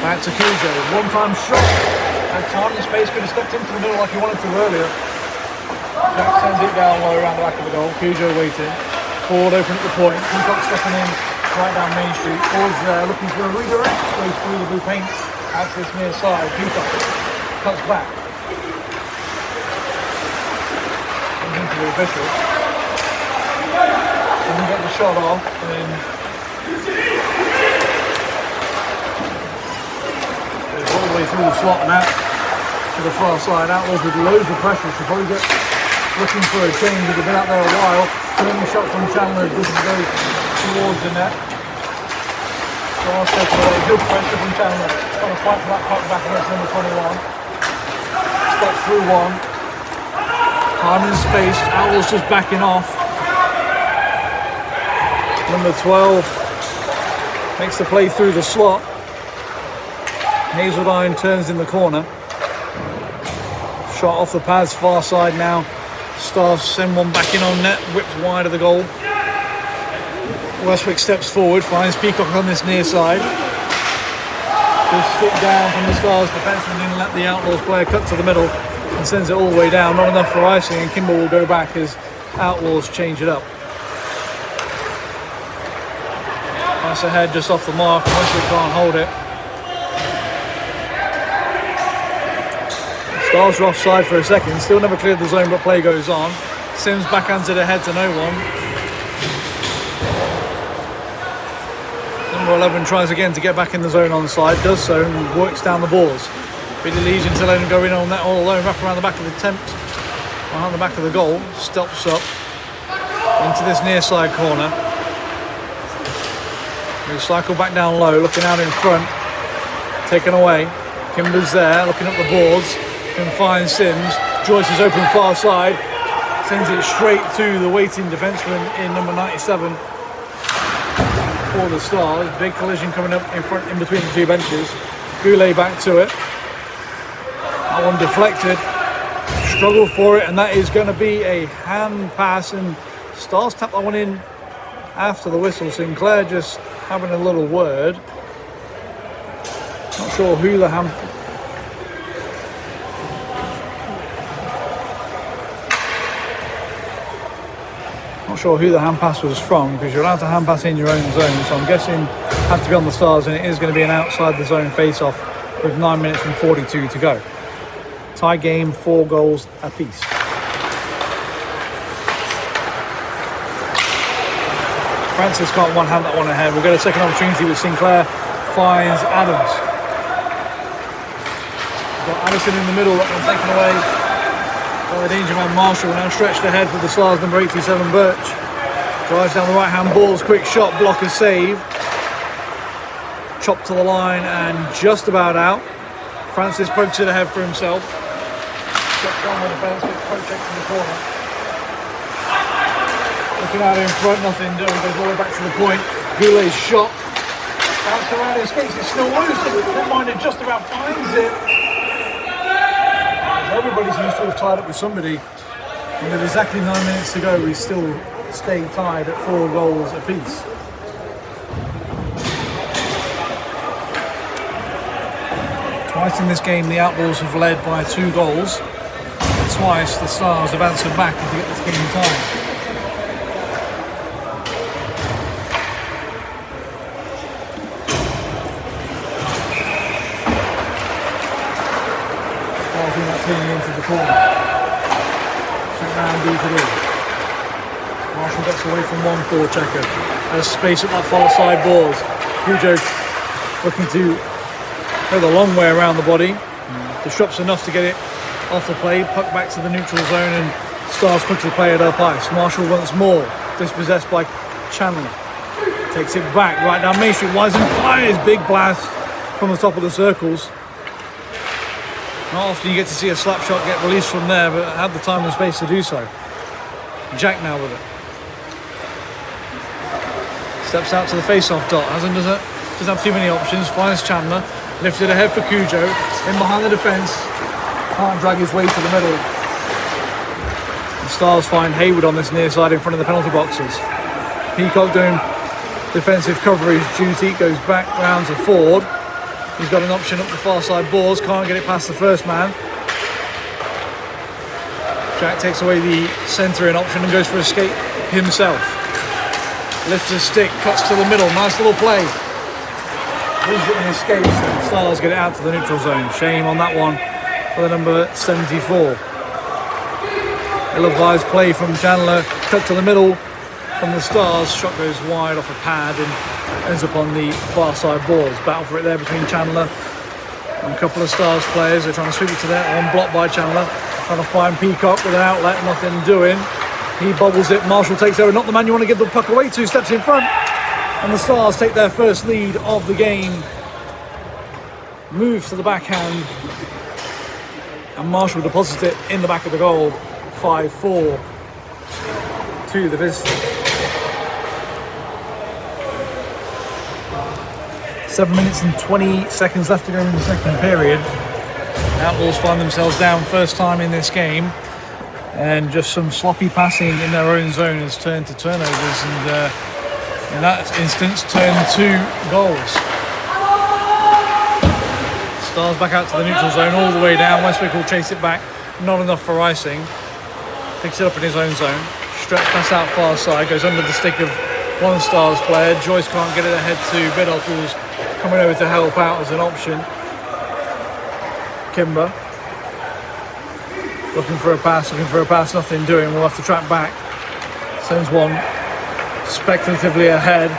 Back to Cujo. One-time shot. Had time and space. Could have stepped into the middle like he wanted to earlier. Jack sends it down low around the back of the goal. Cujo waiting. Forward open at the point. Peacock stepping in right down Main Street. Forward's there looking for a redirect. Goes through the blue paint. Out to this near side, Peacock cuts back. Comes into the official. Doesn't get the shot off, and then goes all the way through the slot and out to the far side. Outlaws with loads of pressure. Should probably get looking for a change. They've been out there a while. Turning shot from Chandler doesn't go towards the net. Good pressure from Chandler. Trying to fight for that puck back against number 21. Step through one. Time and space. Outlaws just backing off. Number 12 makes the play through the slot. Hazeldine turns in the corner. Shot off the pads, far side now. Stars send one back in on net. Whips wide of the goal. Westwick steps forward, finds Peacock on this near side. Just stick down from the Stars defenseman, didn't let the Outlaws player cut to the middle and sends it all the way down. Not enough for icing, and Kimball will go back as Outlaws change it up. Pass ahead just off the mark, and Westwick can't hold it. Stars are offside for a second, still never cleared the zone, but play goes on. Sims backhands it ahead to no one. Number 11 tries again to get back in the zone on the side, does so and works down the boards. Billy Legion to let him go in on that all alone, wrap around the back of the tent, behind the back of the goal, stops up into this near side corner. We cycle back down low, looking out in front, taken away. Kimber's there, looking up the boards, can find Sims. Joyce is open far side, sends it straight to the waiting defenseman in number 97. For the Stars, big collision coming up in front, in between the two benches. Goulet back to it. That one deflected. Struggle for it, and that is going to be a hand pass. And Stars tap that one in after the whistle. Sinclair just having a little word. Not sure who the hand. Not sure who the hand pass was from, because you're allowed to hand pass in your own zone, so I'm guessing it had to be on the Stars, and it is going to be an outside the zone face-off with 9 minutes and 42 to go. Tie game, 4 goals apiece. Francis can't one-hand that one ahead. We'll get a second opportunity with Sinclair. Finds Adams. We've got Addison in the middle, that one taken away. By the danger man Marshall, now stretched ahead for the Stars, number 87 Birch. Drives down the right hand balls, quick shot, blocker save. Chopped to the line and just about out. Francis pokes it ahead for himself. Steps on the defence, gets poke checked in the corner. Looking out in front, nothing doing, goes all the way back to the point. Goulet's shot. Bounce around his skates, it's still loose. Netminder just about finds it. Everybody seems to have tied up with somebody, and with exactly 9 minutes to go, we still stay tied at 4 goals apiece. Twice in this game, the Outlaws have led by 2 goals. Twice, the Stars have answered back to get this game tied. between that turning into the corner. Check round D to D. Marshall gets away from one forward checker. Has space at that far side balls. Cujo looking to go the long way around the body. Disrupts enough to get it off the play. Puck back to the neutral zone and Stars quickly play it up ice. Marshall once more. Dispossessed by Chandler. Takes it back right down Main Street. Wisen fires. Big blast from the top of the circles. Not often you get to see a slap shot get released from there, but had the time and space to do so. Jack now with it. Steps out to the face-off dot. Doesn't have too many options. Finds Chandler. Lifted ahead for Cujo. In behind the defence. Can't drag his way to the middle. The Stars find Hayward on this near side in front of the penalty boxes. Peacock doing defensive coverage duty. Goes back round to Ford. He's got an option up the far side boards. Can't get it past the first man. Jack takes away the centering option and goes for escape himself. Lifts his stick, cuts to the middle. Nice little play. Loses it and escapes. And Stars get it out to the neutral zone. Shame on that one for the number 74. Ill-advised play from Chandler. Cut to the middle from the Stars. Shot goes wide off a pad and ends up on the far side boards. Battle for it there between Chandler and a couple of Stars players. They're trying to sweep it to there. One blocked by Chandler. Trying to find Peacock with an outlet. Nothing doing. He bobbles it. Marshall takes over. Not the man you want to give the puck away to. Steps in front. And the Stars take their first lead of the game. Moves to the backhand. And Marshall deposits it in the back of the goal. 5-4 to the visitors. 7 minutes and 20 seconds left to go in the second period. Outlaws find themselves down first time in this game. And just some sloppy passing in their own zone has turned to turnovers. And in that instance, turned to goals. Stars back out to the neutral zone all the way down. Westwick will chase it back. Not enough for icing. Picks it up in his own zone. Stretch pass out far side. Goes under the stick of one of the Stars player. Joyce can't get it ahead to Biddulph, who's coming over to help out as an option. Kimber. Looking for a pass, nothing doing. We'll have to track back. Sends one speculatively ahead.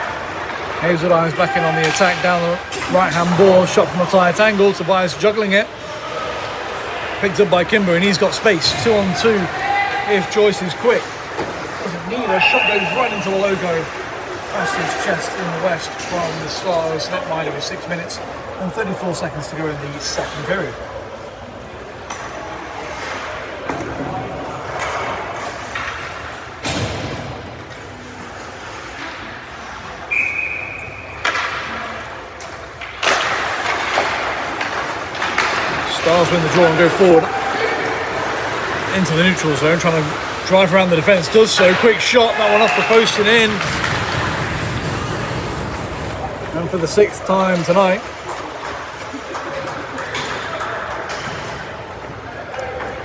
Hazelwood Eyes back in on the attack down the right hand ball. Shot from a tight angle. Tobias juggling it. Picked up by Kimber and he's got space. 2-on-2 if Joyce is quick. Doesn't need a shot, goes right into the logo. Fastest chest in the west from the Stars. Net minder with 6 minutes and 34 seconds to go in the second period. Stars win the draw and go forward into the neutral zone, trying to drive around the defence. Does so. Quick shot, that one off the post and in. And for the 6th time tonight,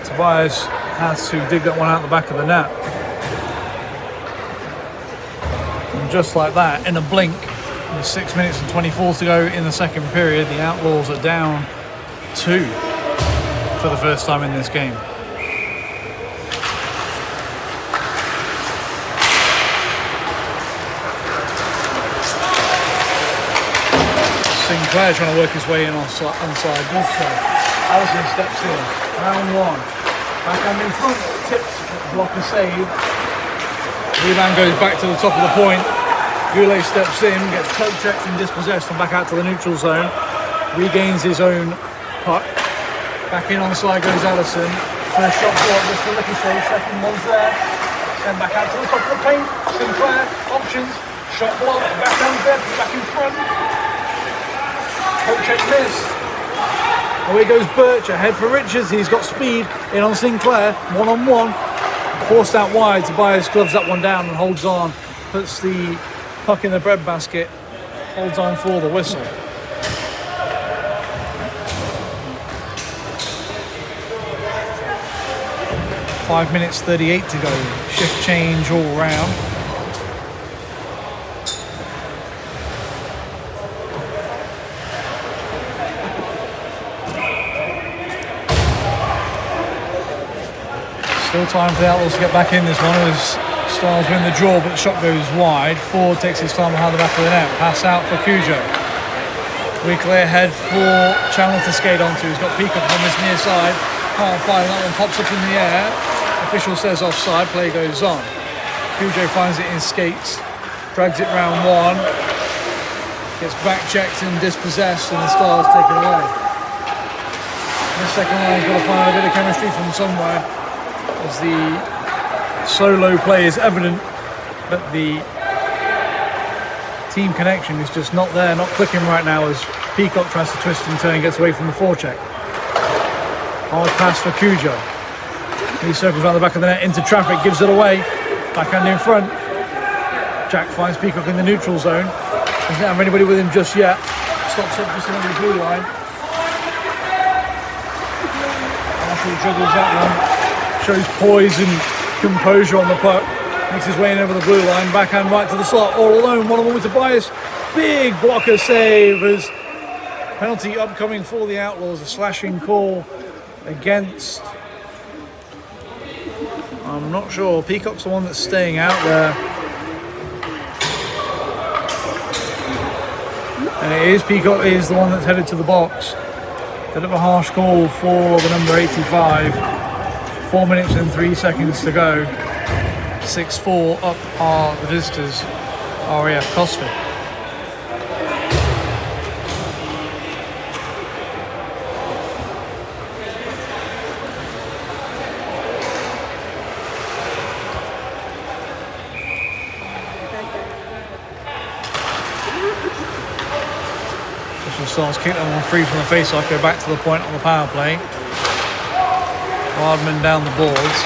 Tobias has to dig that one out the back of the net. And just like that, in a blink, with 6 minutes and 24 to go in the second period, the Outlaws are down 2 for the first time in this game. Sinclair trying to work his way in onside. Does so. Allison steps in. Round one. Backhand in front. Tips. Blocker save. Rebound goes back to the top of the point. Goulet steps in. Gets poke checked and dispossessed and back out to the neutral zone. Regains his own puck. Back in onside goes Allison. First shot blocked. Just a lucky save. Second one's there. Then back out to the top of the paint. Sinclair. Options. Shot blocked. Backhand's there. Back in front. Poke check miss. Away goes Birch, ahead for Richards. He's got speed in on Sinclair. 1-on-1. Forced out wide. Tobias gloves that one down and holds on. Puts the puck in the breadbasket. Holds on for the whistle. Five minutes 38 to go. Shift change all round. Still time for the Outlaws to get back in this one as Stars win the draw, but the shot goes wide. Ford takes his time behind the back of the net. Pass out for Cujo. Weekly ahead for Chandler to skate onto. He's got Peacock on this near side. Can't find that one, pops up in the air. Official says offside, play goes on. Cujo finds it in skates, drags it round one, gets back checked and dispossessed, and the Stars take it away. The second line's got to find a bit of chemistry from somewhere, as the solo play is evident, but the team connection is just not there, not clicking right now, as Peacock tries to twist and turn, gets away from the forecheck. Hard pass for Cujo. He circles around the back of the net into traffic, gives it away. Backhand in front. Jack finds Peacock in the neutral zone. Doesn't have anybody with him just yet. Stops up just under the blue line. Marshall juggles that one. Shows poise and composure on the puck. Makes his way in over the blue line. Backhand right to the slot, all alone. 1-on-1 with Tobias. Big blocker save as penalty upcoming for the Outlaws. A slashing call against... I'm not sure. Peacock's the one that's staying out there. And it is Peacock is the one that's headed to the box. Bit of a harsh call for the number 85. 4 minutes and 3 seconds to go. 6-4 up are the visitors, RAF Cosford. Stars kick that one free from the face-off, go back to the point on the power play. Hardman down the boards,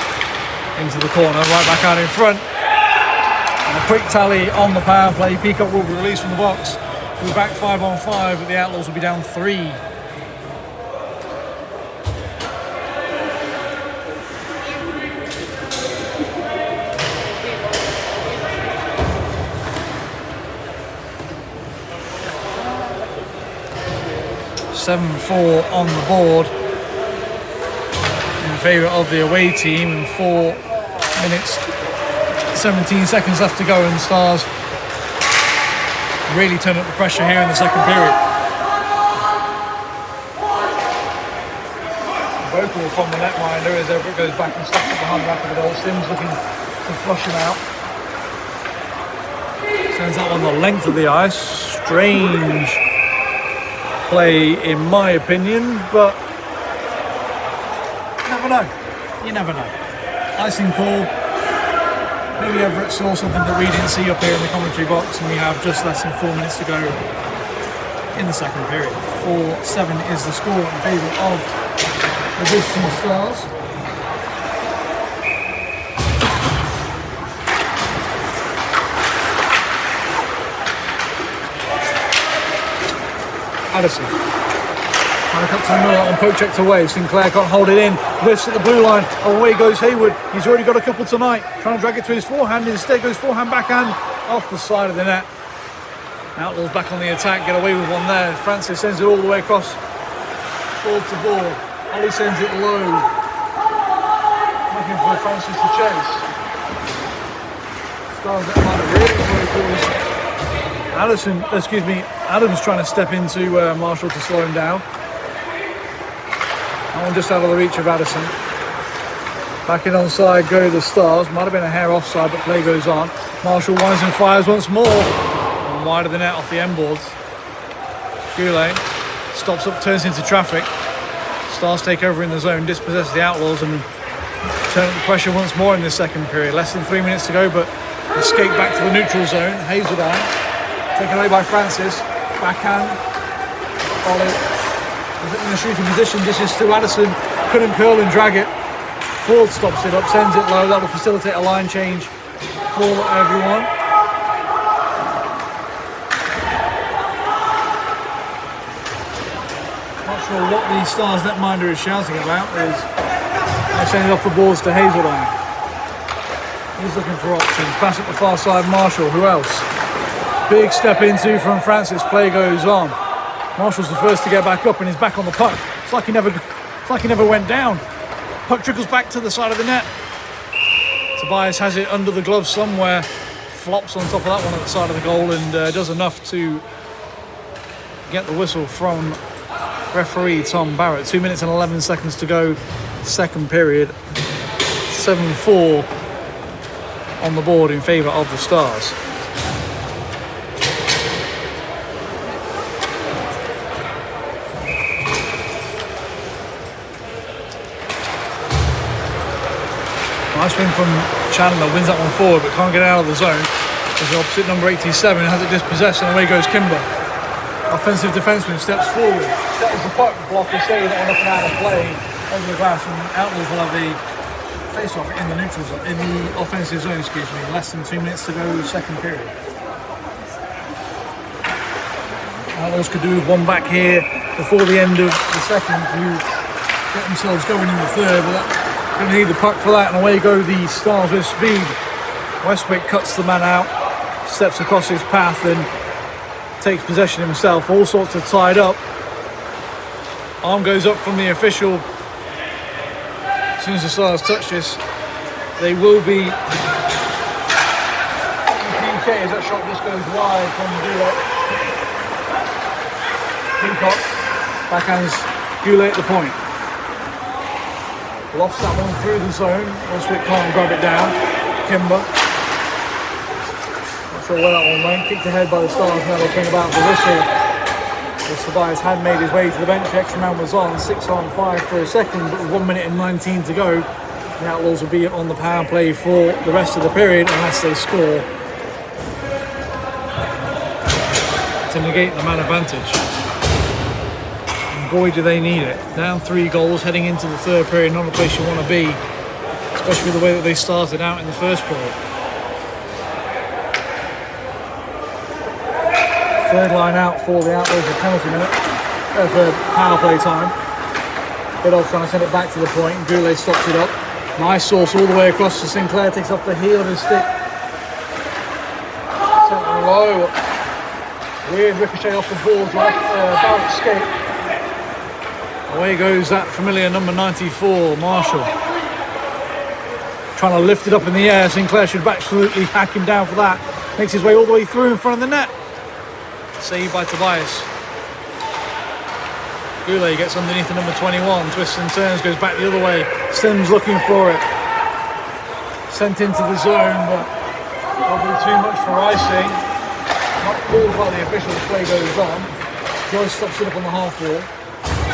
into the corner, right back out in front. And a quick tally on the power play. Peacock will be released from the box. We'll be back 5-on-5, but the Outlaws will be down 3. (7-4) on the board in favour of the away team, and 4 minutes 17 seconds left to go, and the Stars really turn up the pressure here in the second period. Vocal from the netminder as Everett goes back and stops it behind the back of the goal. Sims looking to flush him out. Sends that one the length of the ice. Strange play in my opinion, but you never know. Icing call. Maybe Everett saw something that we didn't see up here in the commentary box, and we have just less than 4 minutes to go in the second period. 4-7 is the score in favour of the visiting Stars. Addison. Back up to the middle, on poke checked away. Sinclair can't hold it in. Lifts at the blue line. Away goes Hayward. He's already got a couple tonight. Trying to drag it to his forehand. Instead goes forehand, backhand off the side of the net. Outlaws back on the attack. Get away with one there. Francis sends it all the way across. Ball to ball. Ollie sends it low. Looking for Francis to chase. Stars that might have really Adams trying to step into Marshall to slow him down. That one just out of the reach of Addison. Back in onside go the Stars. Might have been a hair offside, but play goes on. Marshall winds and fires once more. And wide of the net off the end boards. Goulet stops up, turns into traffic. Stars take over in the zone, dispossess the Outlaws, and turn up the pressure once more in this second period. Less than 3 minutes to go, but escape back to the neutral zone. Hazeldown taken away by Francis. Backhand. Ollie is in the shooting position. This is to Addison. Couldn't curl and drag it. Ford stops it up, sends it low. That will facilitate a line change for everyone. Not sure what the Stars netminder is shouting about. Is they're sending off the balls to Hazeldown. He's looking for options. Pass at the far side. Marshall. Who else? Big step into from Francis. Play goes on. Marshall's the first to get back up, and he's back on the puck. It's like he never went down. Puck trickles back to the side of the net. Tobias has it under the glove somewhere, flops on top of that one at the side of the goal, and does enough to get the whistle from referee Tom Barrett. 2 minutes and 11 seconds to go, second period. 7-4 on the board in favour of the Stars. Nice win from Chandler, wins that one forward but can't get out of the zone. As the opposite number 87 has it dispossessed and away goes Kimber. Offensive defenseman steps forward, settles the puck, blocker save that one up and out of play over the glass, and Outlaws will have a face-off in the neutral zone, in the offensive zone, excuse me. Less than 2 minutes to go, second period. Outlaws could do with one back here before the end of the second to get themselves going in the third, but going to need the puck for that, and away go the Stars with speed. Westwick cuts the man out, steps across his path and takes possession himself. All sorts of tied up. Arm goes up from the official. As soon as the Stars touch this, they will be PK as that shot just goes wide from Goulet. Peacock backhands Goulet at the point. Lofts that one through the zone. Westwick can't grab it down. Kimber. Not sure where that one went. Kicked ahead by the Stars. Now they'll bring about the whistle. As Tobias had made his way to the bench. Extra man was on. 6-on-5 for a second, but with 1 minute and 19 to go. The Outlaws will be on the power play for the rest of the period unless they score to negate the man advantage. Boy, do they need it. Down 3 goals heading into the third period, not a place you want to be, especially with the way that they started out in the first period. Third line out for the Outlaws for penalty minute, for power play time. Biddulph trying to send it back to the point. Goulet stops it up. Nice source all the way across to Sinclair, takes off the heel of his stick. Sent low. Weird ricochet off the ball to Barrett's skate. Away goes that familiar number 94, Marshall. Trying to lift it up in the air. Sinclair should absolutely hack him down for that. Makes his way all the way through in front of the net. Saved by Tobias. Goulet gets underneath the number 21, twists and turns, goes back the other way. Sims looking for it. Sent into the zone, but probably too much for icing. Not called by the officials, play goes on. Joyce stops it up on the half wall.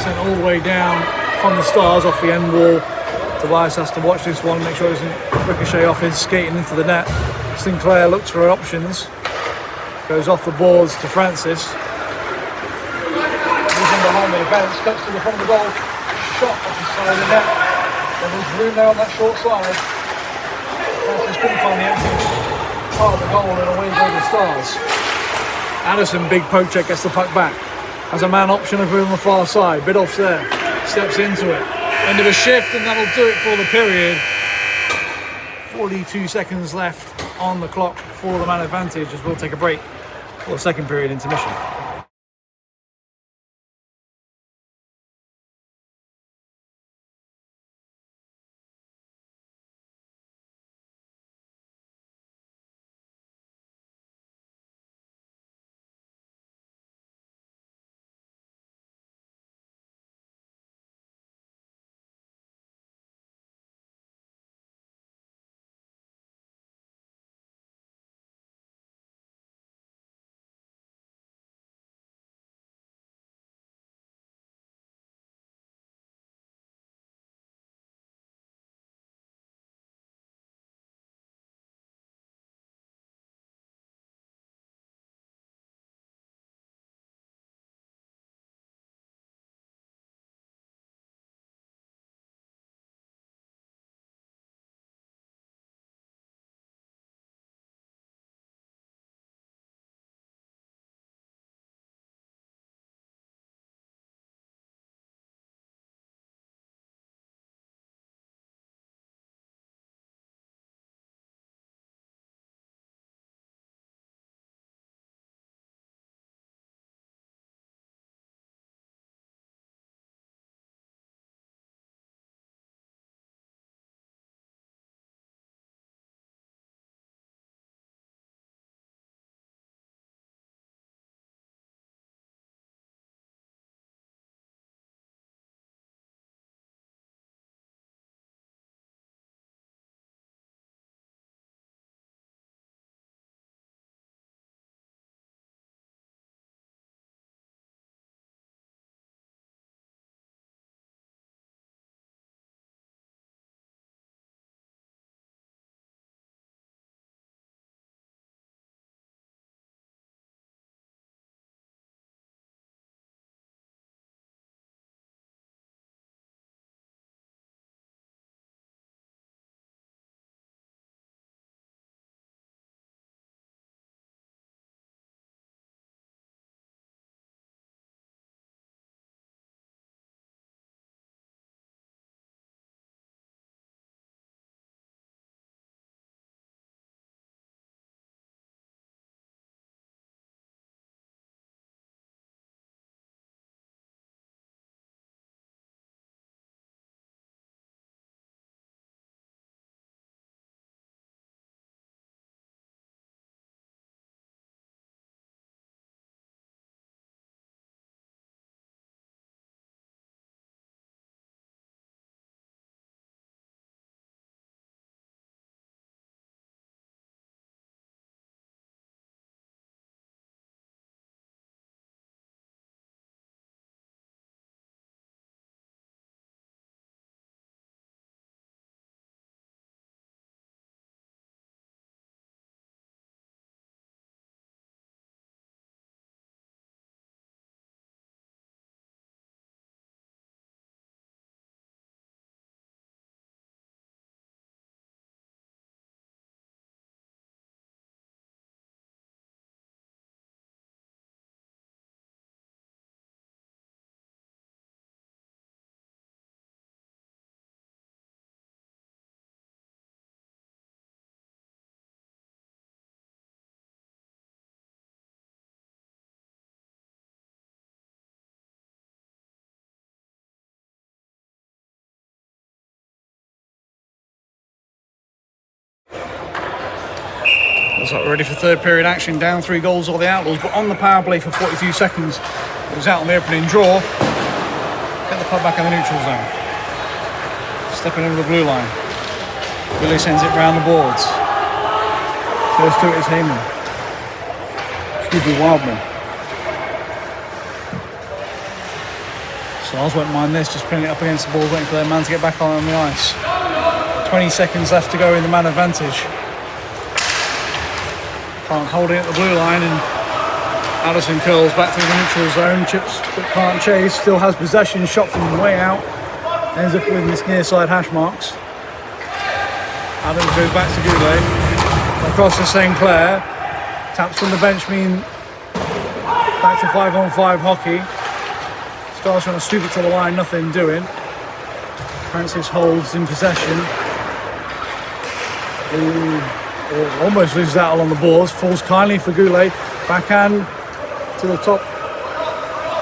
Sent all the way down from the Stars off the end wall. Tobias has to watch this one, make sure it doesn't ricochet off his skating into the net. Sinclair looks for options. Goes off the boards to Francis. Moving behind the defence, cuts to the front of the goal. Shot off the side of the net. There's room there on that short side. Francis couldn't find the empty part of the goal and away go the Stars. Addison, big poke check, gets the puck back. Has a man option over on the far side. Biddulph's there. Steps into it. End of a shift, and that'll do it for the period. 42 seconds left on the clock for the man advantage as we'll take a break for the second period intermission. Looks like we're ready for third period action. Down 3 goals are the Outlaws, but on the power play for 42 seconds. It was out on the opening draw. Get the puck back in the neutral zone. Stepping over the blue line. Billy sends it round the boards. First to it is Heyman. Excuse me, Wildman. Stars won't mind this, just putting it up against the ball, waiting for their man to get back on the ice. 20 seconds left to go in the man advantage. Can't hold it at the blue line, and Addison curls back through the neutral zone, chips but can't chase, still has possession, shot from way out, ends up with his near side hash marks. Adams goes back to Goulet, across to St. Clair, taps from the bench, mean back to 5-on-5 hockey. Stars trying to sweep it to the line, nothing doing. Francis holds in possession. Almost loses out along the boards, falls kindly for Goulet, backhand to the top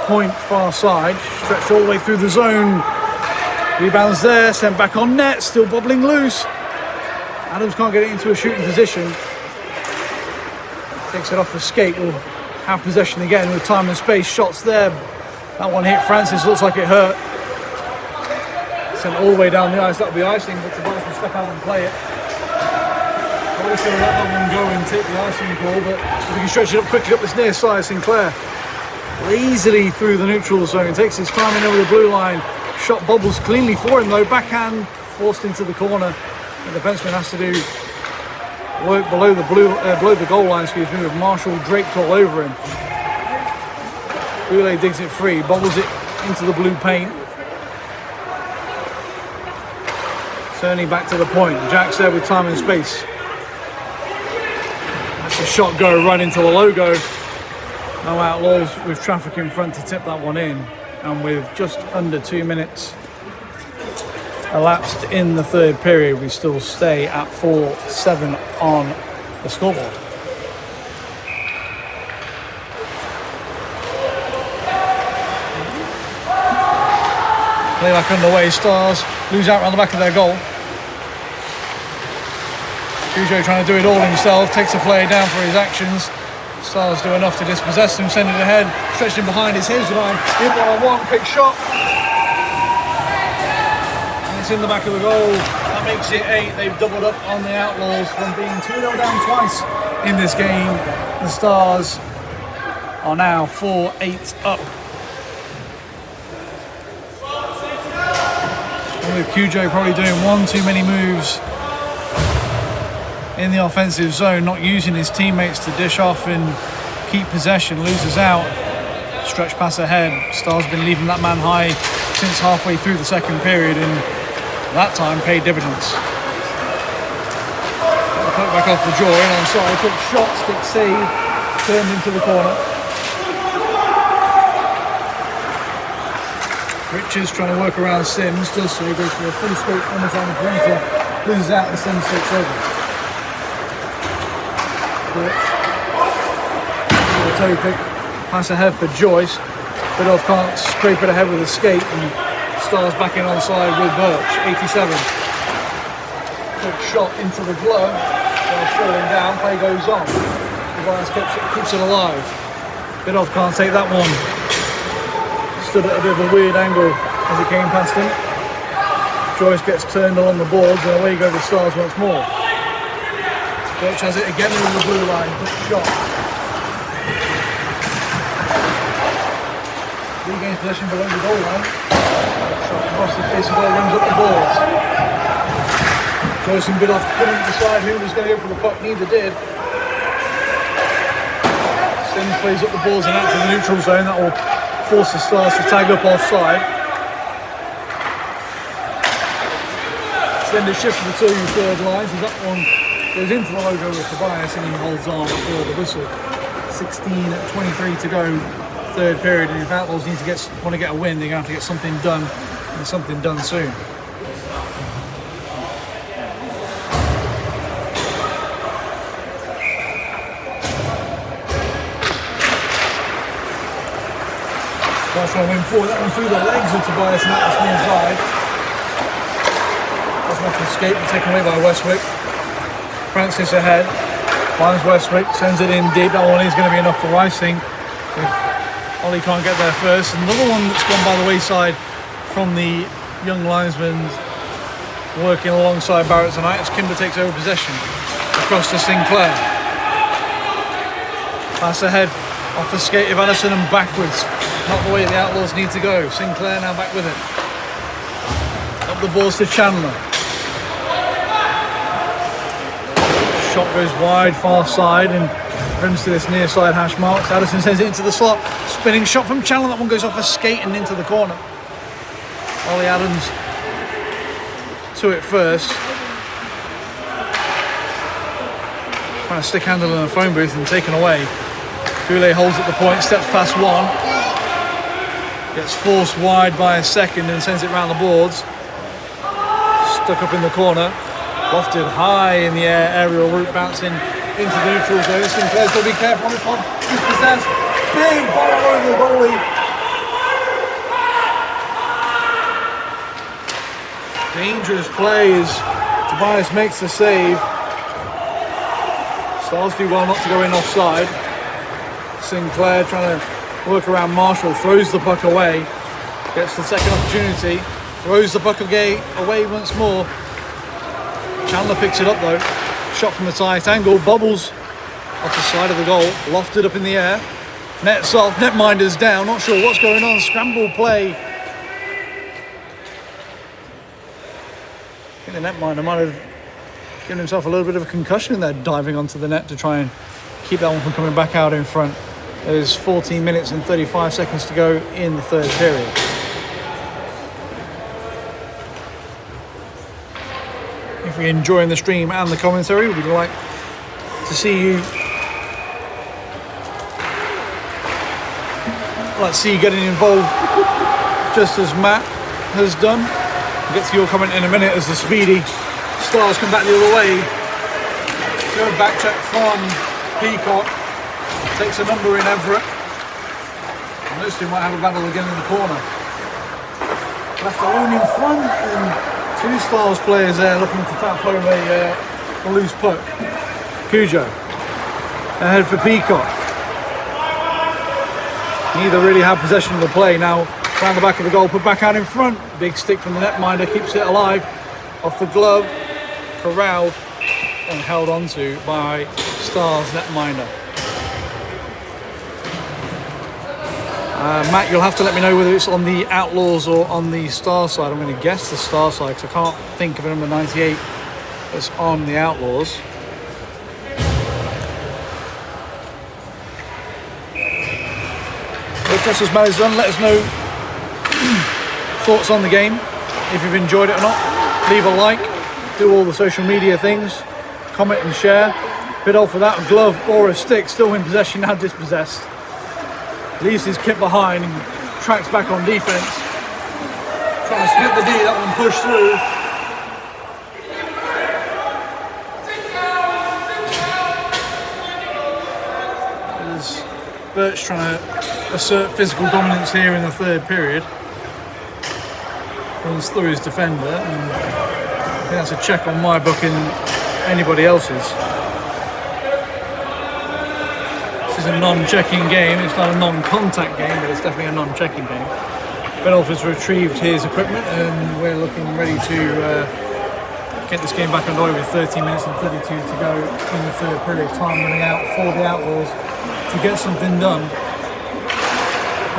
point, far side, stretched all the way through the zone. Rebounds there, sent back on net, still bobbling loose. Adams can't get it into a shooting position. Takes it off the skate, will have possession again with time and space. Shots there. That one hit Francis, looks like it hurt. Sent all the way down the ice, that'll be icing, but Tobias will step out and play it. Probably should have let that one go and take the icing call, but if he can stretch it up quickly up this near side, Sinclair easily through the neutral zone, takes his time in over the blue line. Shot bobbles cleanly for him though, backhand forced into the corner. The defenseman has to do work below the goal line, with Marshall draped all over him. Goulet digs it free, bobbles it into the blue paint. Turning back to the point, Jack's there with time and space. That's a shot go right into the logo. No Outlaws with traffic in front to tip that one in. And with just under 2 minutes elapsed in the third period, we still stay at 4-7 on the scoreboard. Playback underway, Stars lose out around the back of their goal. Cujo trying to do it all himself, takes a player down for his actions. Stars do enough to dispossess him, send it ahead, stretched him behind his line, in 1-on-1, quick shot. And it's in the back of the goal. That makes it 8. They've doubled up on the Outlaws from being 2-0 down twice in this game. The Stars are now 4-8 up. And with Cujo probably doing one too many moves in the offensive zone, not using his teammates to dish off and keep possession, loses out. Stretch pass ahead. Stars been leaving that man high since halfway through the second period, and that time paid dividends. Put back off the draw, in on side, quick shot, stick save, turned into the corner. Richards trying to work around Sims, does so, he goes for a full scope almost on the perimeter, loses out and Sims takes over. The toe pick, pass ahead for Joyce. Bidoff can't scrape it ahead with a skate, and Stars back in on side with Birch. 87. Good shot into the glove. While falling down, play goes on. Tobias keeps it alive. Bidoff can't take that one. Stood at a bit of a weird angle as it came past him. Joyce gets turned along the boards, and away go the Stars once more. Birch has it again in the blue line, good shot. Regains possession below the goal line. Shot across the face of the goal, rings up the boards. Joyce and Bidoff couldn't decide who was going to go for the puck, neither did. Sims plays up the boards and out to the neutral zone, that will force the Stars to tag up offside. Extended shift to the 2 third lines, as that one goes into the logo with Tobias and he holds on for the whistle. 16:23 to go, third period, and if Outlaws want to get a win, they're going to have to get something done, and something done soon. Stars trying to win forward, that one through the legs of Tobias and that was near side. That's off the skate and taken away by Westwick. Francis ahead, Finds Westwick, sends it in deep. That one is going to be enough for icing if Ollie can't get there first. Another one that's gone by the wayside from the young linesman working alongside Barrett tonight as Kimber takes over possession across to Sinclair. Pass ahead off the skate of Allison and backwards. Not the way the Outlaws need to go. Sinclair now back with it. Up the balls to Chandler. Shot goes wide, far side, and rims to this near side hash marks. Addison sends it into the slot. Spinning shot from Chandler. That one goes off a skate and into the corner. Ollie Adams to it first. Trying to stick handle in the phone booth and taken away. Goulet holds at the point, steps past one. Gets forced wide by a second and sends it round the boards. Stuck up in the corner. Lofted high in the air, aerial route bouncing into the neutral zone. Sinclair's got to be careful on this one. He's possessed. Big ball over the goalie. Dangerous play as Tobias makes the save. Stars do well not to go in offside. Sinclair trying to work around Marshall, throws the puck away. Gets the second opportunity. Throws the puck away once more. Chandler picks it up though. Shot from the tight angle, bobbles off the side of the goal, lofted up in the air. Net's off, netminder's down, not sure what's going on. Scramble play. I think the netminder might have given himself a little bit of a concussion there, diving onto the net to try and keep that one from coming back out in front. There's 14 minutes and 35 seconds to go in the third period. If you're enjoying the stream and the commentary, we'd like to see you getting involved just as Matt has done. We'll get to your comment in a minute as the speedy Stars come back the other way. Go back check from Peacock. Takes a number in Everett. And those two might have a battle again in the corner. Left alone in front, and two Stars players there looking to tap home a loose puck. Cujo ahead for Peacock. Neither really have possession of the play. Now round the back of the goal, put back out in front. Big stick from the netminder, keeps it alive. Off the glove, corralled and held onto by Stars netminder. Matt, you'll have to let me know whether it's on the Outlaws or on the Star side. I'm going to guess the Star side because I can't think of a number 98 that's on the Outlaws. But just as Matt has done, let us know thoughts on the game, if you've enjoyed it or not. Leave a like, do all the social media things, comment and share. Bit off without a glove or a stick, still in possession, now dispossessed. Leaves his kit behind and tracks back on defense. Trying to split the D, that one pushed through. There's Birch trying to assert physical dominance here in the third period. Runs through his defender, and I think that's a check on my book and anybody else's. This is a non-checking game. It's not a non-contact game, but it's definitely a non-checking game. Benolf has retrieved his equipment and we're looking ready to get this game back underway with 13 minutes and 32 to go in the third period. Time running out for the Outlaws to get something done.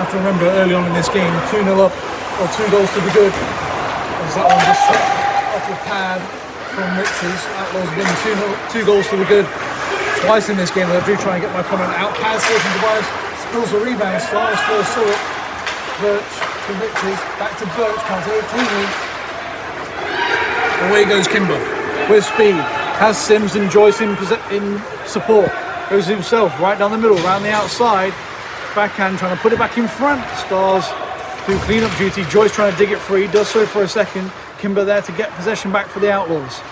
Have to remember early on in this game, 2-0 up or 2 goals to the good. As that one just shot off the pad from Richards. Outlaws win 2 goals to the good. Twice in this game, I do try and get my comment out. Pad steals from Tobias, spills a rebound. Stars first saw it. Birch to Richards, back to Birch, can't take it cleanly. Away goes Kimber with speed. Has Sims and Joyce in support. Goes himself right down the middle, round the outside. Backhand trying to put it back in front. Stars do clean-up duty. Joyce trying to dig it free, does so for a second. Kimber there to get possession back for the Outlaws.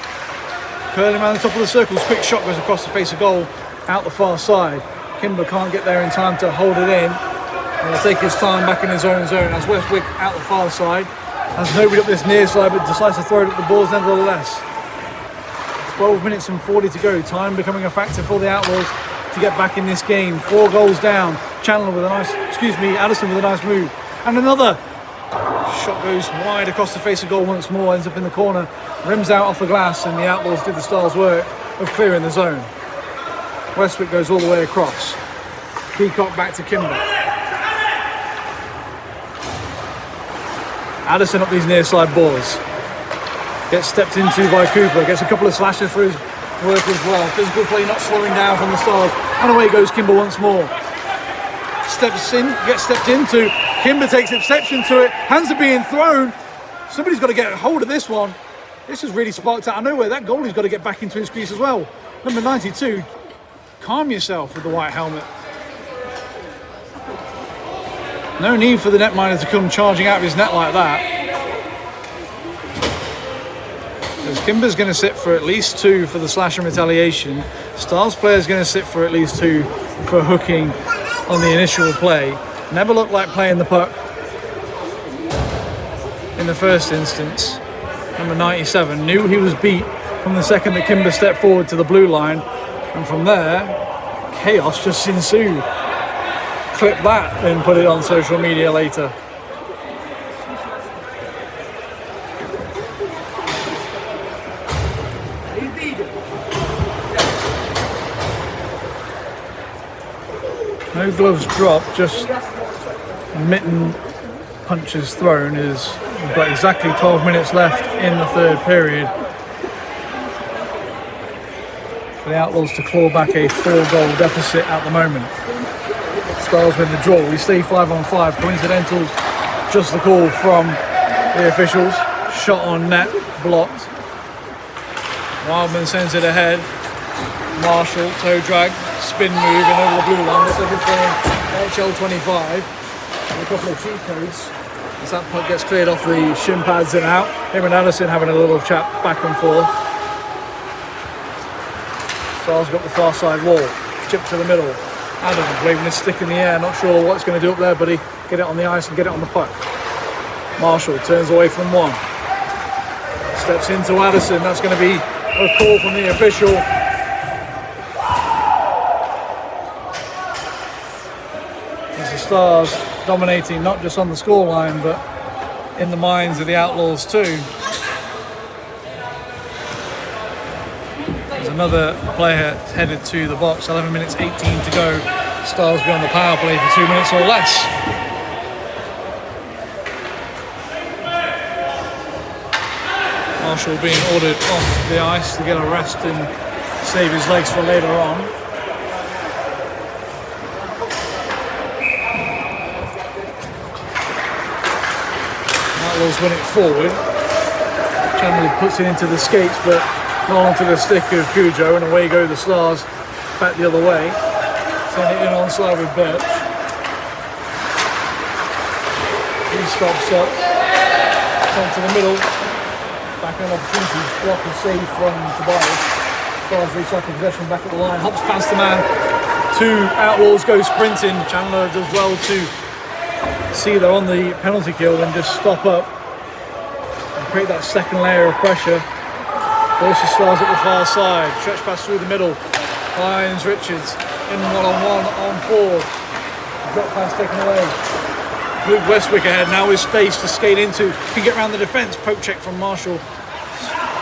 Curling around the top of the circles, quick shot goes across the face of goal, out the far side. Kimber can't get there in time to hold it in. And he'll take his time back in his own zone as Westwick out the far side. Has nobody up this near side, but decides to throw it at the balls nevertheless. 12 minutes and 40 to go. Time becoming a factor for the Outlaws to get back in this game. 4 goals down. Addison with a nice move. And another shot goes wide across the face of goal once more, ends up in the corner, rims out off the glass, and the Outlaws did the Stars work of clearing the zone. Westwick goes all the way across. Peacock back to Kimber. Addison up these near side balls. Gets stepped into by Cooper. Gets a couple of slashes for his work as well. Physical play not slowing down from the Stars. And away goes Kimber once more. Steps in, gets stepped into. Kimber takes exception to it. Hands are being thrown. Somebody's got to get a hold of this one. This has really sparked out of nowhere. That goalie's got to get back into his crease as well. Number 92. Calm yourself with the white helmet. No need for the netminder to come charging out of his net like that. Because Kimber's going to sit for at least 2 for the slash and retaliation. Stars player's going to sit for at least 2 for hooking on the initial play. Never looked like playing the puck in the first instance. Number 97 knew he was beat from the second that Kimber stepped forward to the blue line. And from there, chaos just ensued. Clip that and put it on social media later. No gloves dropped, just mitten punches thrown. We've got exactly 12 minutes left in the third period for the Outlaws to claw back a 4-goal deficit at the moment. Stars with the draw. We stay 5-on-5. Coincidentals, just the call from the officials. Shot on net, blocked. Wildman sends it ahead. Marshall, toe drag, spin move, and over the blue line. Looks like it's playing HL 25. And a couple of cheat codes. As that puck gets cleared off the shin pads and out. Him and Addison having a little chat back and forth. Stars got the far side wall. Chip to the middle. Adams waving his stick in the air, not sure what it's going to do up there, buddy. Get it on the ice and get it on the puck. Marshall turns away from one. Steps into Addison. That's going to be a call from the official. As the Stars dominating not just on the scoreline, but in the minds of the Outlaws too. Another player headed to the box. 11 minutes 18 to go. Stars be on the power play for 2 minutes or less. Marshall being ordered off the ice to get a rest and save his legs for later on. Outlaws win it forward. Chandler puts it into the skates, but not onto the stick of Cujo, and away go the Stars back the other way. Send it in onside with Birch. He stops up. Sent to the middle. Back on opportunity. Block and save from Tobias. Stars recycle possession back at the line. Hops past the man. 2 Outlaws go sprinting. Chandler does well to see they're on the penalty kill and just stop up and create that second layer of pressure. Forces Stars at the far side. Stretch pass through the middle. Finds Richards. In one-on-one on Ford. Drop pass taken away. Luke Westwick ahead now with space to skate into. Can get around the defence. Poke check from Marshall.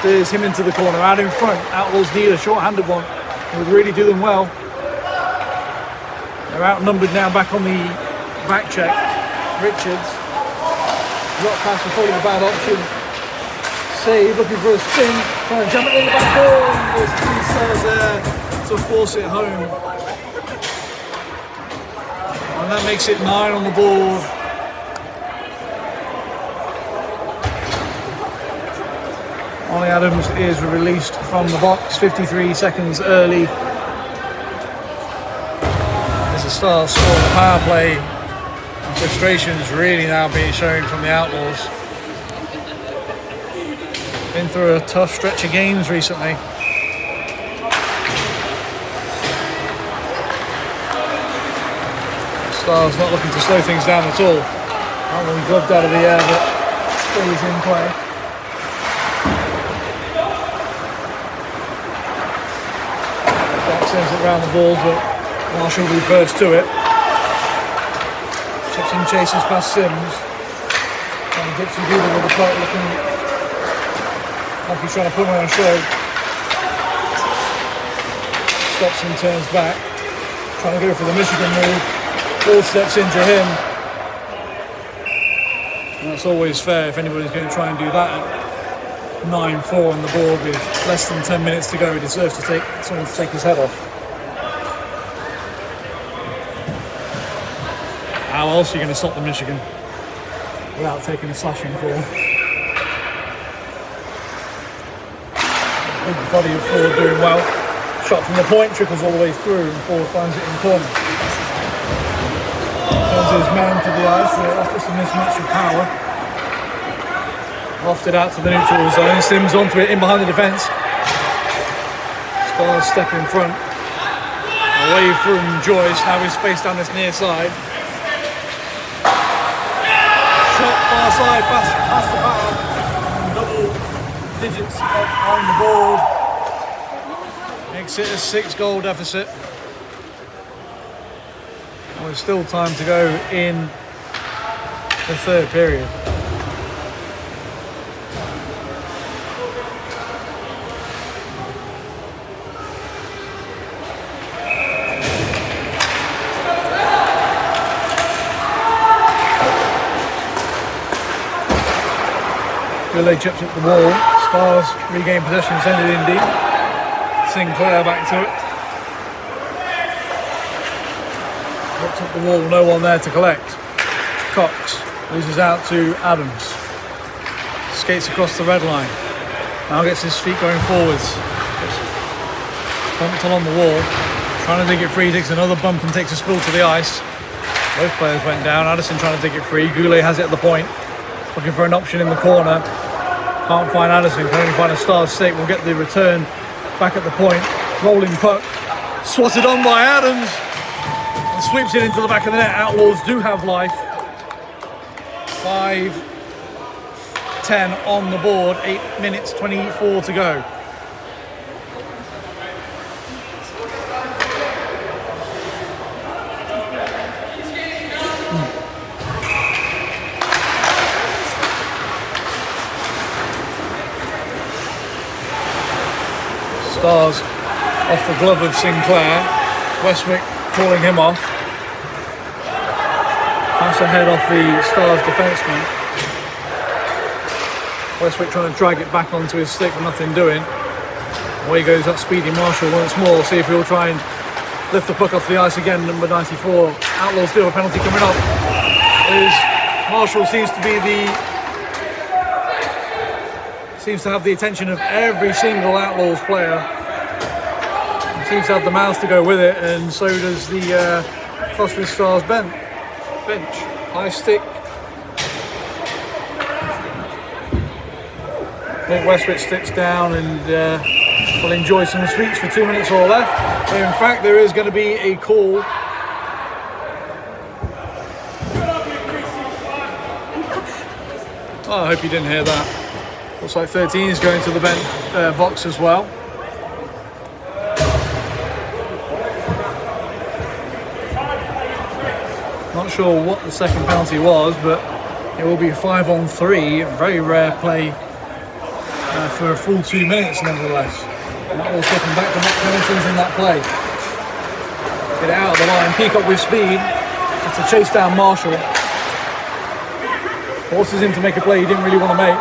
Steers him into the corner. Out in front. Outlaws need a short-handed one. It would really do them well. They're outnumbered now back on the back check. Richards. Drop pass is probably a bad option. Save, looking for a spin, trying to jump it in the back door. There's 3 Stars there to force it home. And that makes it 9 on the board. Ollie Adams is released from the box 53 seconds early. As the Stars score the power play, and frustration's really now being shown from the Outlaws. Been through a tough stretch of games recently. Stars not looking to slow things down at all. That one gloved out of the air, but stays in play. sends it around the balls, but Marshall will be first to it. Chips and chases past Sims. And Gibson Google with the puck, looking like he's trying to put him on a show. Stops and turns back. Trying to go for the Michigan move. 4 steps into him. And that's always fair if anybody's going to try and do that at 9-4 on the board with less than 10 minutes to go. He deserves to take someone to take his head off. How else are you going to stop the Michigan without taking a slashing call? Big body of Ford doing well. Shot from the point, trickles all the way through, and Ford finds it in corner. Turns his man to the ice, so that's just a mismatch of power. Lofted out to the neutral zone, Sims onto it, in behind the defence. Stars step in front. Away from Joyce, now he's spaced down this near side. Shot far side, past the batter. Double digits up on the board. Makes it a 6-goal deficit. And there's still time to go in the third period. Goulet chips at the wall. Stars regain possession, send it in deep. Sinclair back to it. Looks up the wall, no one there to collect. Cox loses out to Adams. Skates across the red line. Now gets his feet going forwards. Gets bumped along the wall. Trying to dig it free, takes another bump and takes a spill to the ice. Both players went down. Addison trying to dig it free. Goulet has it at the point. Looking for an option in the corner. Can't find Addison, can only find a Stars stick. We'll get the return back at the point. Rolling puck. Swatted on by Adams. And sweeps it into the back of the net. Outlaws do have life. 5-10 on the board. 8 minutes 24 to go. Stars off the glove of Sinclair. Westwick calling him off. Pass ahead off the Stars defenseman. Westwick trying to drag it back onto his stick, but nothing doing. Away goes that speedy Marshall once more. See if he'll try and lift the puck off the ice again, number 94. Outlaws do have a penalty coming up. Marshall seems to have the attention of every single Outlaws player. He seems to have the mouth to go with it, and so does the Cosford Stars bench. High stick. I think Westwick sticks down and will enjoy some sweets for 2 minutes or left. But in fact, there is going to be a call. Oh, I hope you didn't hear that. Looks like 13 is going to the box as well. Not sure what the second penalty was, but it will be 5-on-3. Very rare play for a full 2 minutes, nevertheless. That was looking back to back penalties in that play. Get it out of the line. Peacock with speed. Has to chase down Marshall. Forces him to make a play he didn't really want to make.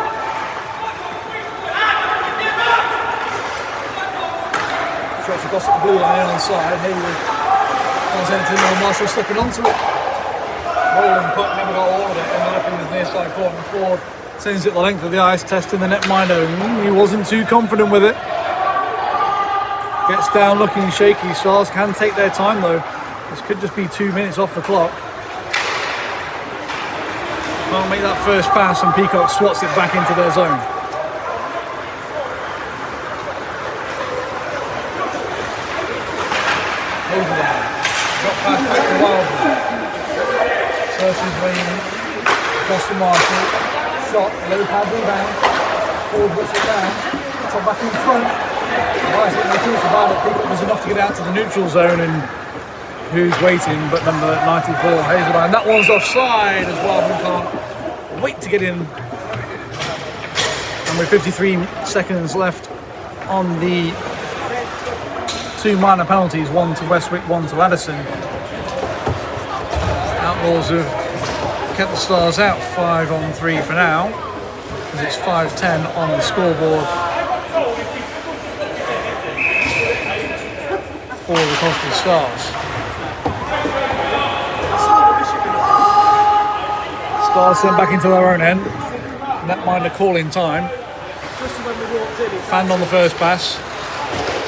Shots across the blue line onside. Hayward comes into him and Marshall slipping onto it. Rolling puck, never got all of it. Ended up in the near side corner. Ford sends it the length of the ice, testing the netminder. He wasn't too confident with it. Gets down looking shaky. Stars can take their time though. This could just be 2 minutes off the clock. Can't make that first pass and Peacock swats it back into their zone. Overland. Got past back to Wildman. Surfs his way in. Across to Marshall. Shot. Low pad rebound. Ford puts it down. Shot back in front. Well, I think they talked about it. It was enough to get out to the neutral zone, and who's waiting but number 94, Hazelline. That one's offside as well. We can't wait to get in. And with 53 seconds left on the 2 minor penalties, one to Westwick, one to Addison. Outlaws have kept the Stars out 5-on-3 for now, as it's 5-10 on the scoreboard for the Cosford Stars. Stars sent back into their own end. Netminder calling time. Fanned on the first pass.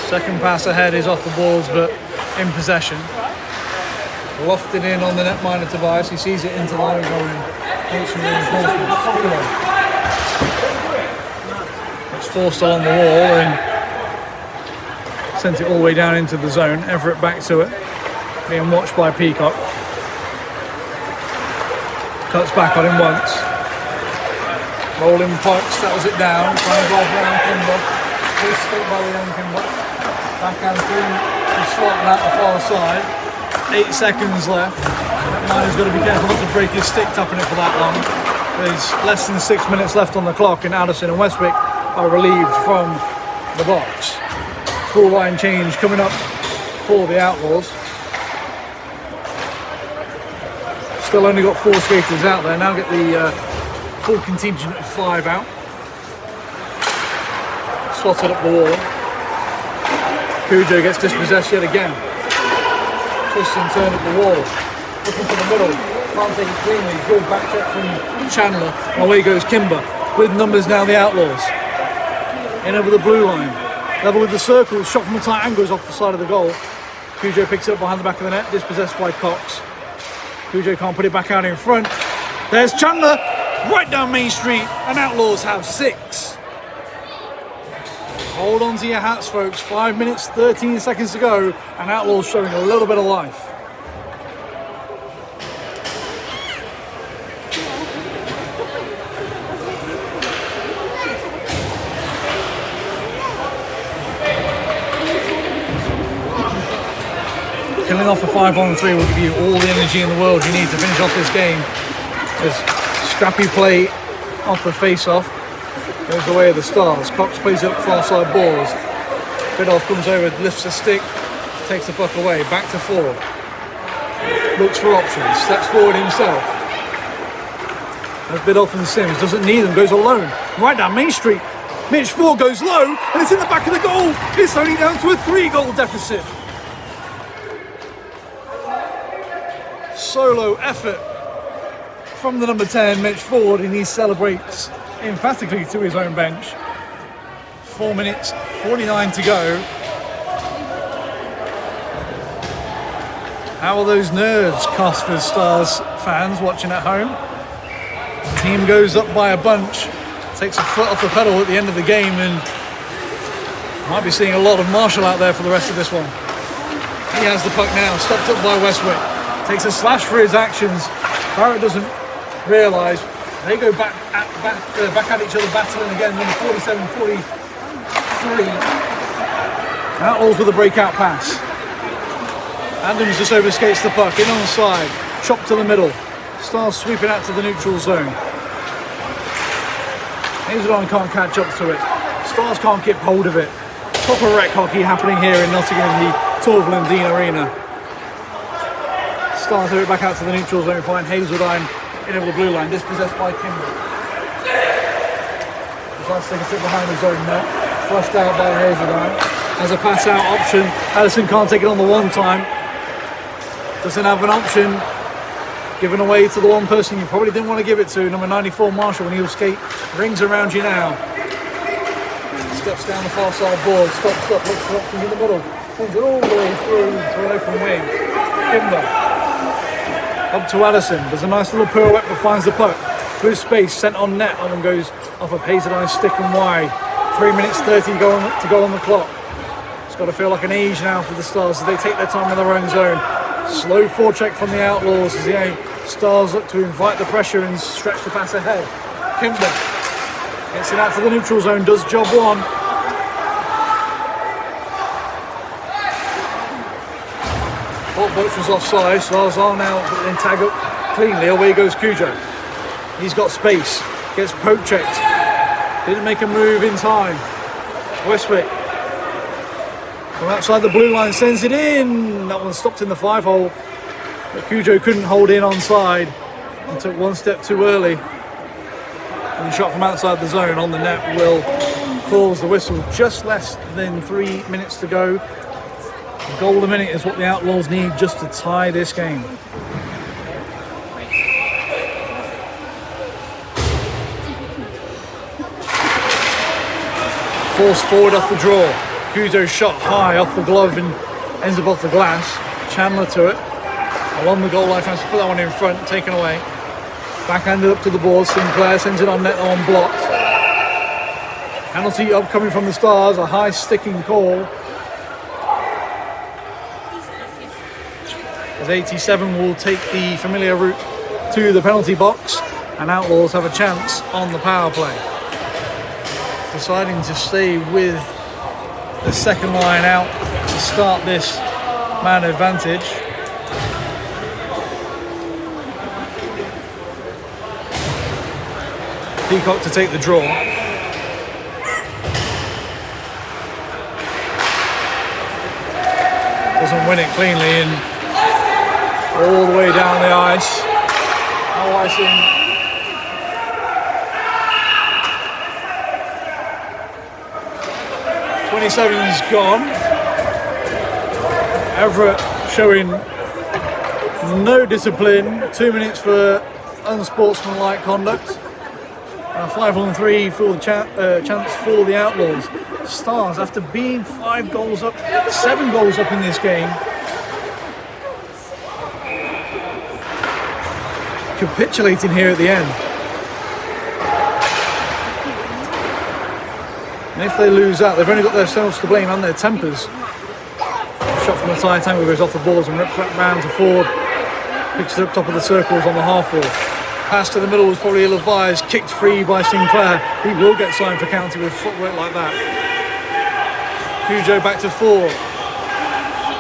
Second pass ahead is off the balls but in possession. Lofted in on the netminder Tobias. He sees it into the low going. Makes some reinforcement. It's forced along the wall and sent it all the way down into the zone. Everett back to it. Being watched by Peacock. Cuts back on him once. Rolling Pike settles it down. Trying to drive around Kimber. Good stick by the young Kimber. Backhand through the slot and out the far side. 8 seconds left. Miner's got to be careful not to break his stick tapping it for that long. There's less than 6 minutes left on the clock, and Addison and Westwick are relieved from the box. Full line change coming up for the Outlaws. Still only got 4 skaters out there. Now get the full contingent of 5 out. Slotted up the wall. Cujo gets dispossessed yet again. Twist and turn at the wall. Looking for the middle. Can't take it cleanly. Good back check from Chandler. And away goes Kimber. With numbers now the Outlaws. In over the blue line. Level with the circle. Shot from a tight angle is off the side of the goal. Cujo picks it up behind the back of the net. Dispossessed by Cox. Cujo can't put it back out in front. There's Chandler. Right down Main Street. And Outlaws have 6. Hold on to your hats, folks. 5 minutes, 13 seconds to go, and Outlaws showing a little bit of life. Killing off a 5-on-3 will give you all the energy in the world you need to finish off this game. There's scrappy play off the face-off. Goes the way of the Stars. Cox plays up far side balls. Bidoff comes over, lifts the stick, takes the puck away, back to Ford. Looks for options, steps forward himself. As Bidoff and Sims doesn't need them, goes alone. Right down Main Street. Mitch Ford goes low, and it's in the back of the goal. It's only down to a 3-goal deficit. Solo effort from the number 10, Mitch Ford, and he celebrates emphatically to his own bench. 4 minutes 49 to go. How are those nerves, Cosford Stars fans watching at home? The team goes up by a bunch, takes a foot off the pedal at the end of the game, and might be seeing a lot of Marshall out there for the rest of this one. He has the puck now, stopped up by Westwick. Takes a slash for his actions. Barrett doesn't realise. They go back at each other, battling again. Number 47, 43. Outlaws with a breakout pass. Adams just overskates the puck, in on the side, chopped to the middle. Stars sweeping out to the neutral zone. Hazelon can't catch up to it. Stars can't keep hold of it. Proper rec hockey happening here in Nottingham, the Torval and Dean Arena. Stars have it back out to the neutral zone, find Hazeldine in over the blue line, dispossessed by Kimber. Tries to take a sit behind his own net, flushed out by Hazeldine. Has a pass out option. Addison can't take it on the one time. Doesn't have an option. Given away to the one person you probably didn't want to give it to, number 94 Marshall, when he'll skate. Rings around you now. Steps down the far side board, stops up, looks for options in the middle. Sends it all the way through to an open wing. Kimber. Up to Addison, does a nice little pirouette but finds the puck. Blue space, sent on net, and goes off of Hazeldine's stick and wide. 3 minutes 30 to go on the clock. It's got to feel like an age now for the Stars as they take their time in their own zone. Slow forecheck from the Outlaws as the Stars look to invite the pressure and stretch the pass ahead. Kimber gets it out to the neutral zone, does job one. Thought Butch was offside, so Stars now then tag up cleanly. Away goes Cujo. He's got space, gets poke checked. Didn't make a move in time. Westwick from outside the blue line sends it in. That one stopped in the 5-hole. But Cujo couldn't hold in onside and took one step too early. And the shot from outside the zone on the net will cause the whistle. Just less than 3 minutes to go. A goal a minute is what the Outlaws need just to tie this game. Forced forward off the draw. Cujo shot high off the glove and ends up off the glass. Chandler to it. Along the goal line, tries to put that one in front, taken away. Backhanded up to the board. Sinclair sends it on net on blocked. Penalty upcoming from the Stars, a high sticking call. As 87 will take the familiar route to the penalty box, and Outlaws have a chance on the power play. Deciding to stay with the second line out to start this man advantage. Peacock to take the draw. Doesn't win it cleanly and all the way down the ice. No icing. '27's gone. Everett showing no discipline. 2 minutes for unsportsmanlike conduct. 5-on-3 for the chance for the Outlaws. Stars, after being 5 goals up, 7 goals up in this game, capitulating here at the end. And if they lose that, they've only got themselves to blame and their tempers. Shot from the tight angle goes off the balls and rips back round to Ford. Picks it up top of the circles on the half wall. Pass to the middle was probably ill-advised, kicked free by Sinclair. He will get signed for county with footwork like that. Cujo back to Ford.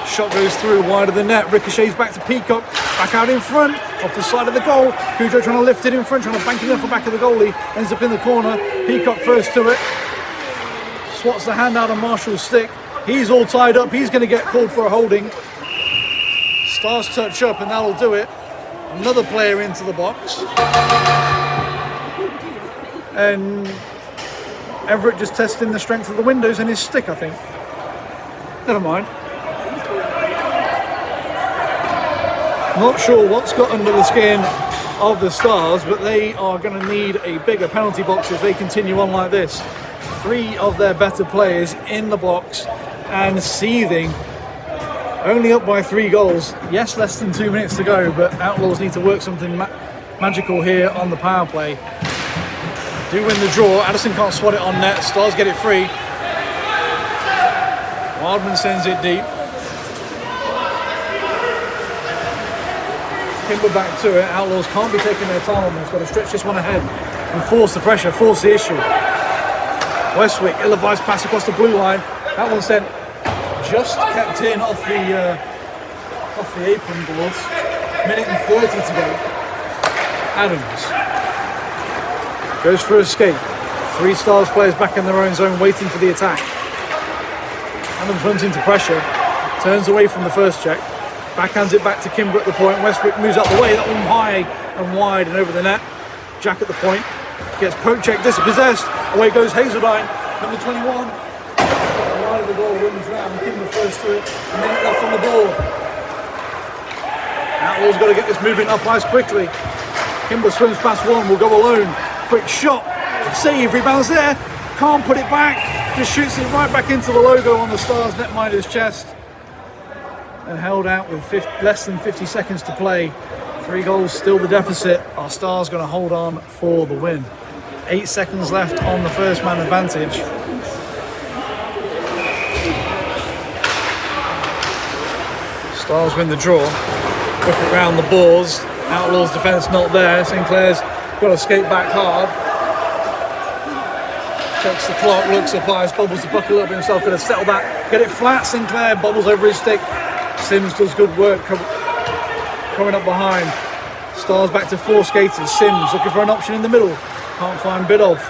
Shot goes through, wide of the net, ricochets back to Peacock, back out in front, off the side of the goal. Cujo trying to lift it in front, trying to bank it off the back of the goalie, ends up in the corner. Peacock first to it, swats the hand out of Marshall's stick. He's all tied up, he's going to get called for a holding. Stars touch up and that'll do it. Another player into the box. And Everett just testing the strength of the windows in his stick, I think. Never mind. Not sure what's got under the skin of the Stars, but they are going to need a bigger penalty box if they continue on like this. 3 of their better players in the box and seething. Only up by 3 goals. Yes, less than 2 minutes to go, but Outlaws need to work something magical here on the power play. Do win the draw. Addison can't swat it on net. Stars get it free. Wildman sends it deep. Kimber back to it. Outlaws can't be taking their time on this. Got to stretch this one ahead and force the pressure, force the issue. Westwick, ill-advised pass across the blue line. That one sent just kept in off the apron boards. Minute and 30 to go. Adams goes for a escape. 3 Stars players back in their own zone waiting for the attack. Adams runs into pressure, turns away from the first check, backhands it back to Kimber at the point. Westwick moves out the way, that one high and wide and over the net. Jack at the point, gets poke check, dispossessed. Away goes Hazeldine, number 21. Wide of the ball, runs round, Kimber first to it, a minute left on the board. Outlaws got to get this moving up ice quickly. Kimber swims past one, will go alone. Quick shot, save, rebounds there, can't put it back, just shoots it right back into the logo on the Stars netminder's chest. And held out with less than 50 seconds to play. 3 goals still the deficit. Our Stars going to hold on for the win. 8 seconds left on the first man advantage. Stars win the draw. Whip it round the boards. Outlaws defence not there. Sinclair's got to skate back hard. Checks the clock, looks up ice, bobbles the puck a little bit himself, going to settle that, get it flat. Sinclair bobbles over his stick, Sims does good work coming up behind. Stars back to 4 skaters. Sims looking for an option in the middle. Can't find Bidoff.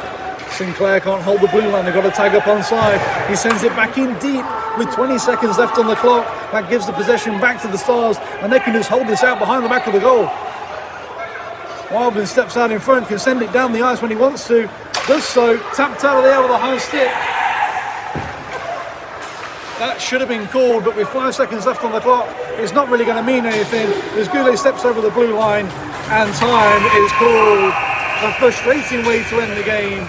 Sinclair can't hold the blue line. They've got to tag up on side. He sends it back in deep with 20 seconds left on the clock. That gives the possession back to the Stars, and they can just hold this out behind the back of the goal. Wildman steps out in front, can send it down the ice when he wants to. Does so. Tapped out of the air with a high stick. That should have been called, but with 5 seconds left on the clock, it's not really going to mean anything. As Goulet steps over the blue line, and time is called. A frustrating way to end the game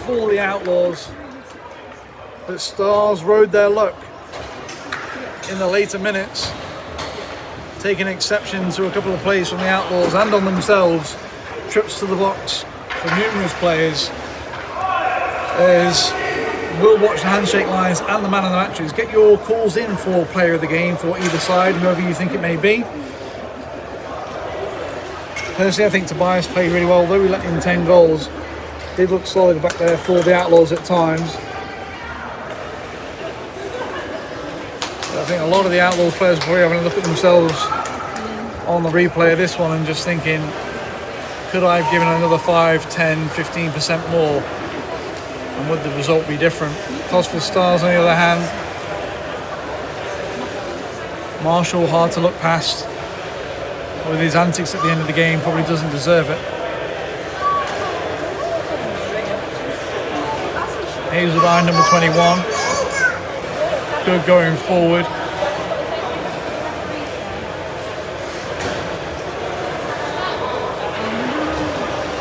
for the Outlaws. But Stars rode their luck in the later minutes, taking exception to a couple of plays from the Outlaws and on themselves. Trips to the box for numerous players. We'll watch the handshake lines and the man of the matches. Get your calls in for player of the game for either side, whoever you think it may be. Personally, I think Tobias played really well, although we let in 10 goals. Did look solid back there for the Outlaws at times. But I think a lot of the Outlaws players are probably having a look at themselves on the replay of this one and just thinking, could I have given another 5, 10, 15% more? And would the result be different? Cosford Stars, on the other hand, Marshall, hard to look past. With his antics at the end of the game, probably doesn't deserve it. Hazeldyne, number 21. Good going forward.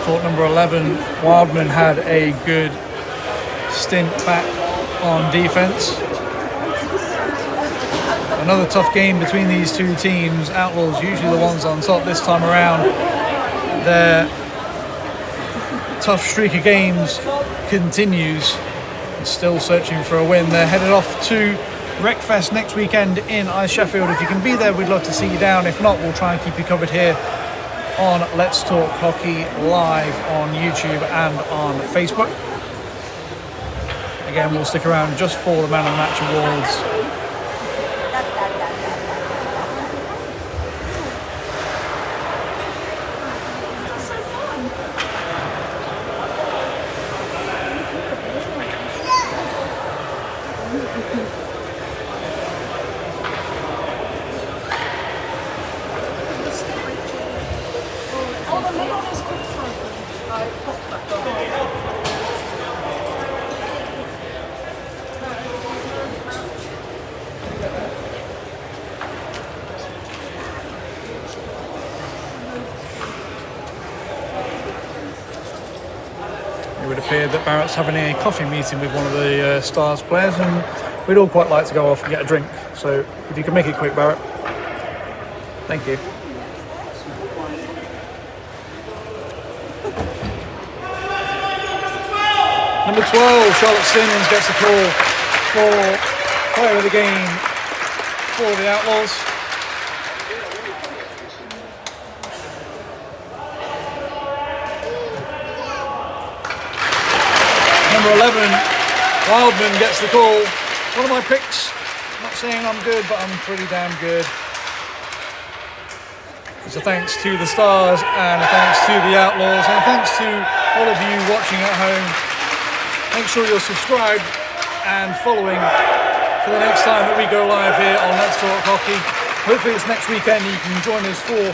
Thought number 11, Wildman, had a good stint back on defence. Another tough game between these two teams. Outlaws usually the ones on top. This time around, their tough streak of games continues. Still searching for a win. They're headed off to Wreckfest next weekend in Ice Sheffield. If you can be there, we'd love to see you down. If not, we'll try and keep you covered here on Let's Talk Hockey live on YouTube and on Facebook. Again, we'll stick around just for the Man of the Match awards. It would appear that Barrett's having a coffee meeting with one of the Stars players, and we'd all quite like to go off and get a drink. So if you can make it quick, Barrett. Thank you. Number 12, Charlotte Simmons gets a call for player of the game for the Outlaws. Number 11, Wildman gets the call. One of my picks. I'm not saying I'm good, but I'm pretty damn good. So thanks to the Stars, and thanks to the Outlaws, and thanks to all of you watching at home. Make sure you're subscribed and following for the next time that we go live here on Let's Talk Hockey. Hopefully it's next weekend and you can join us for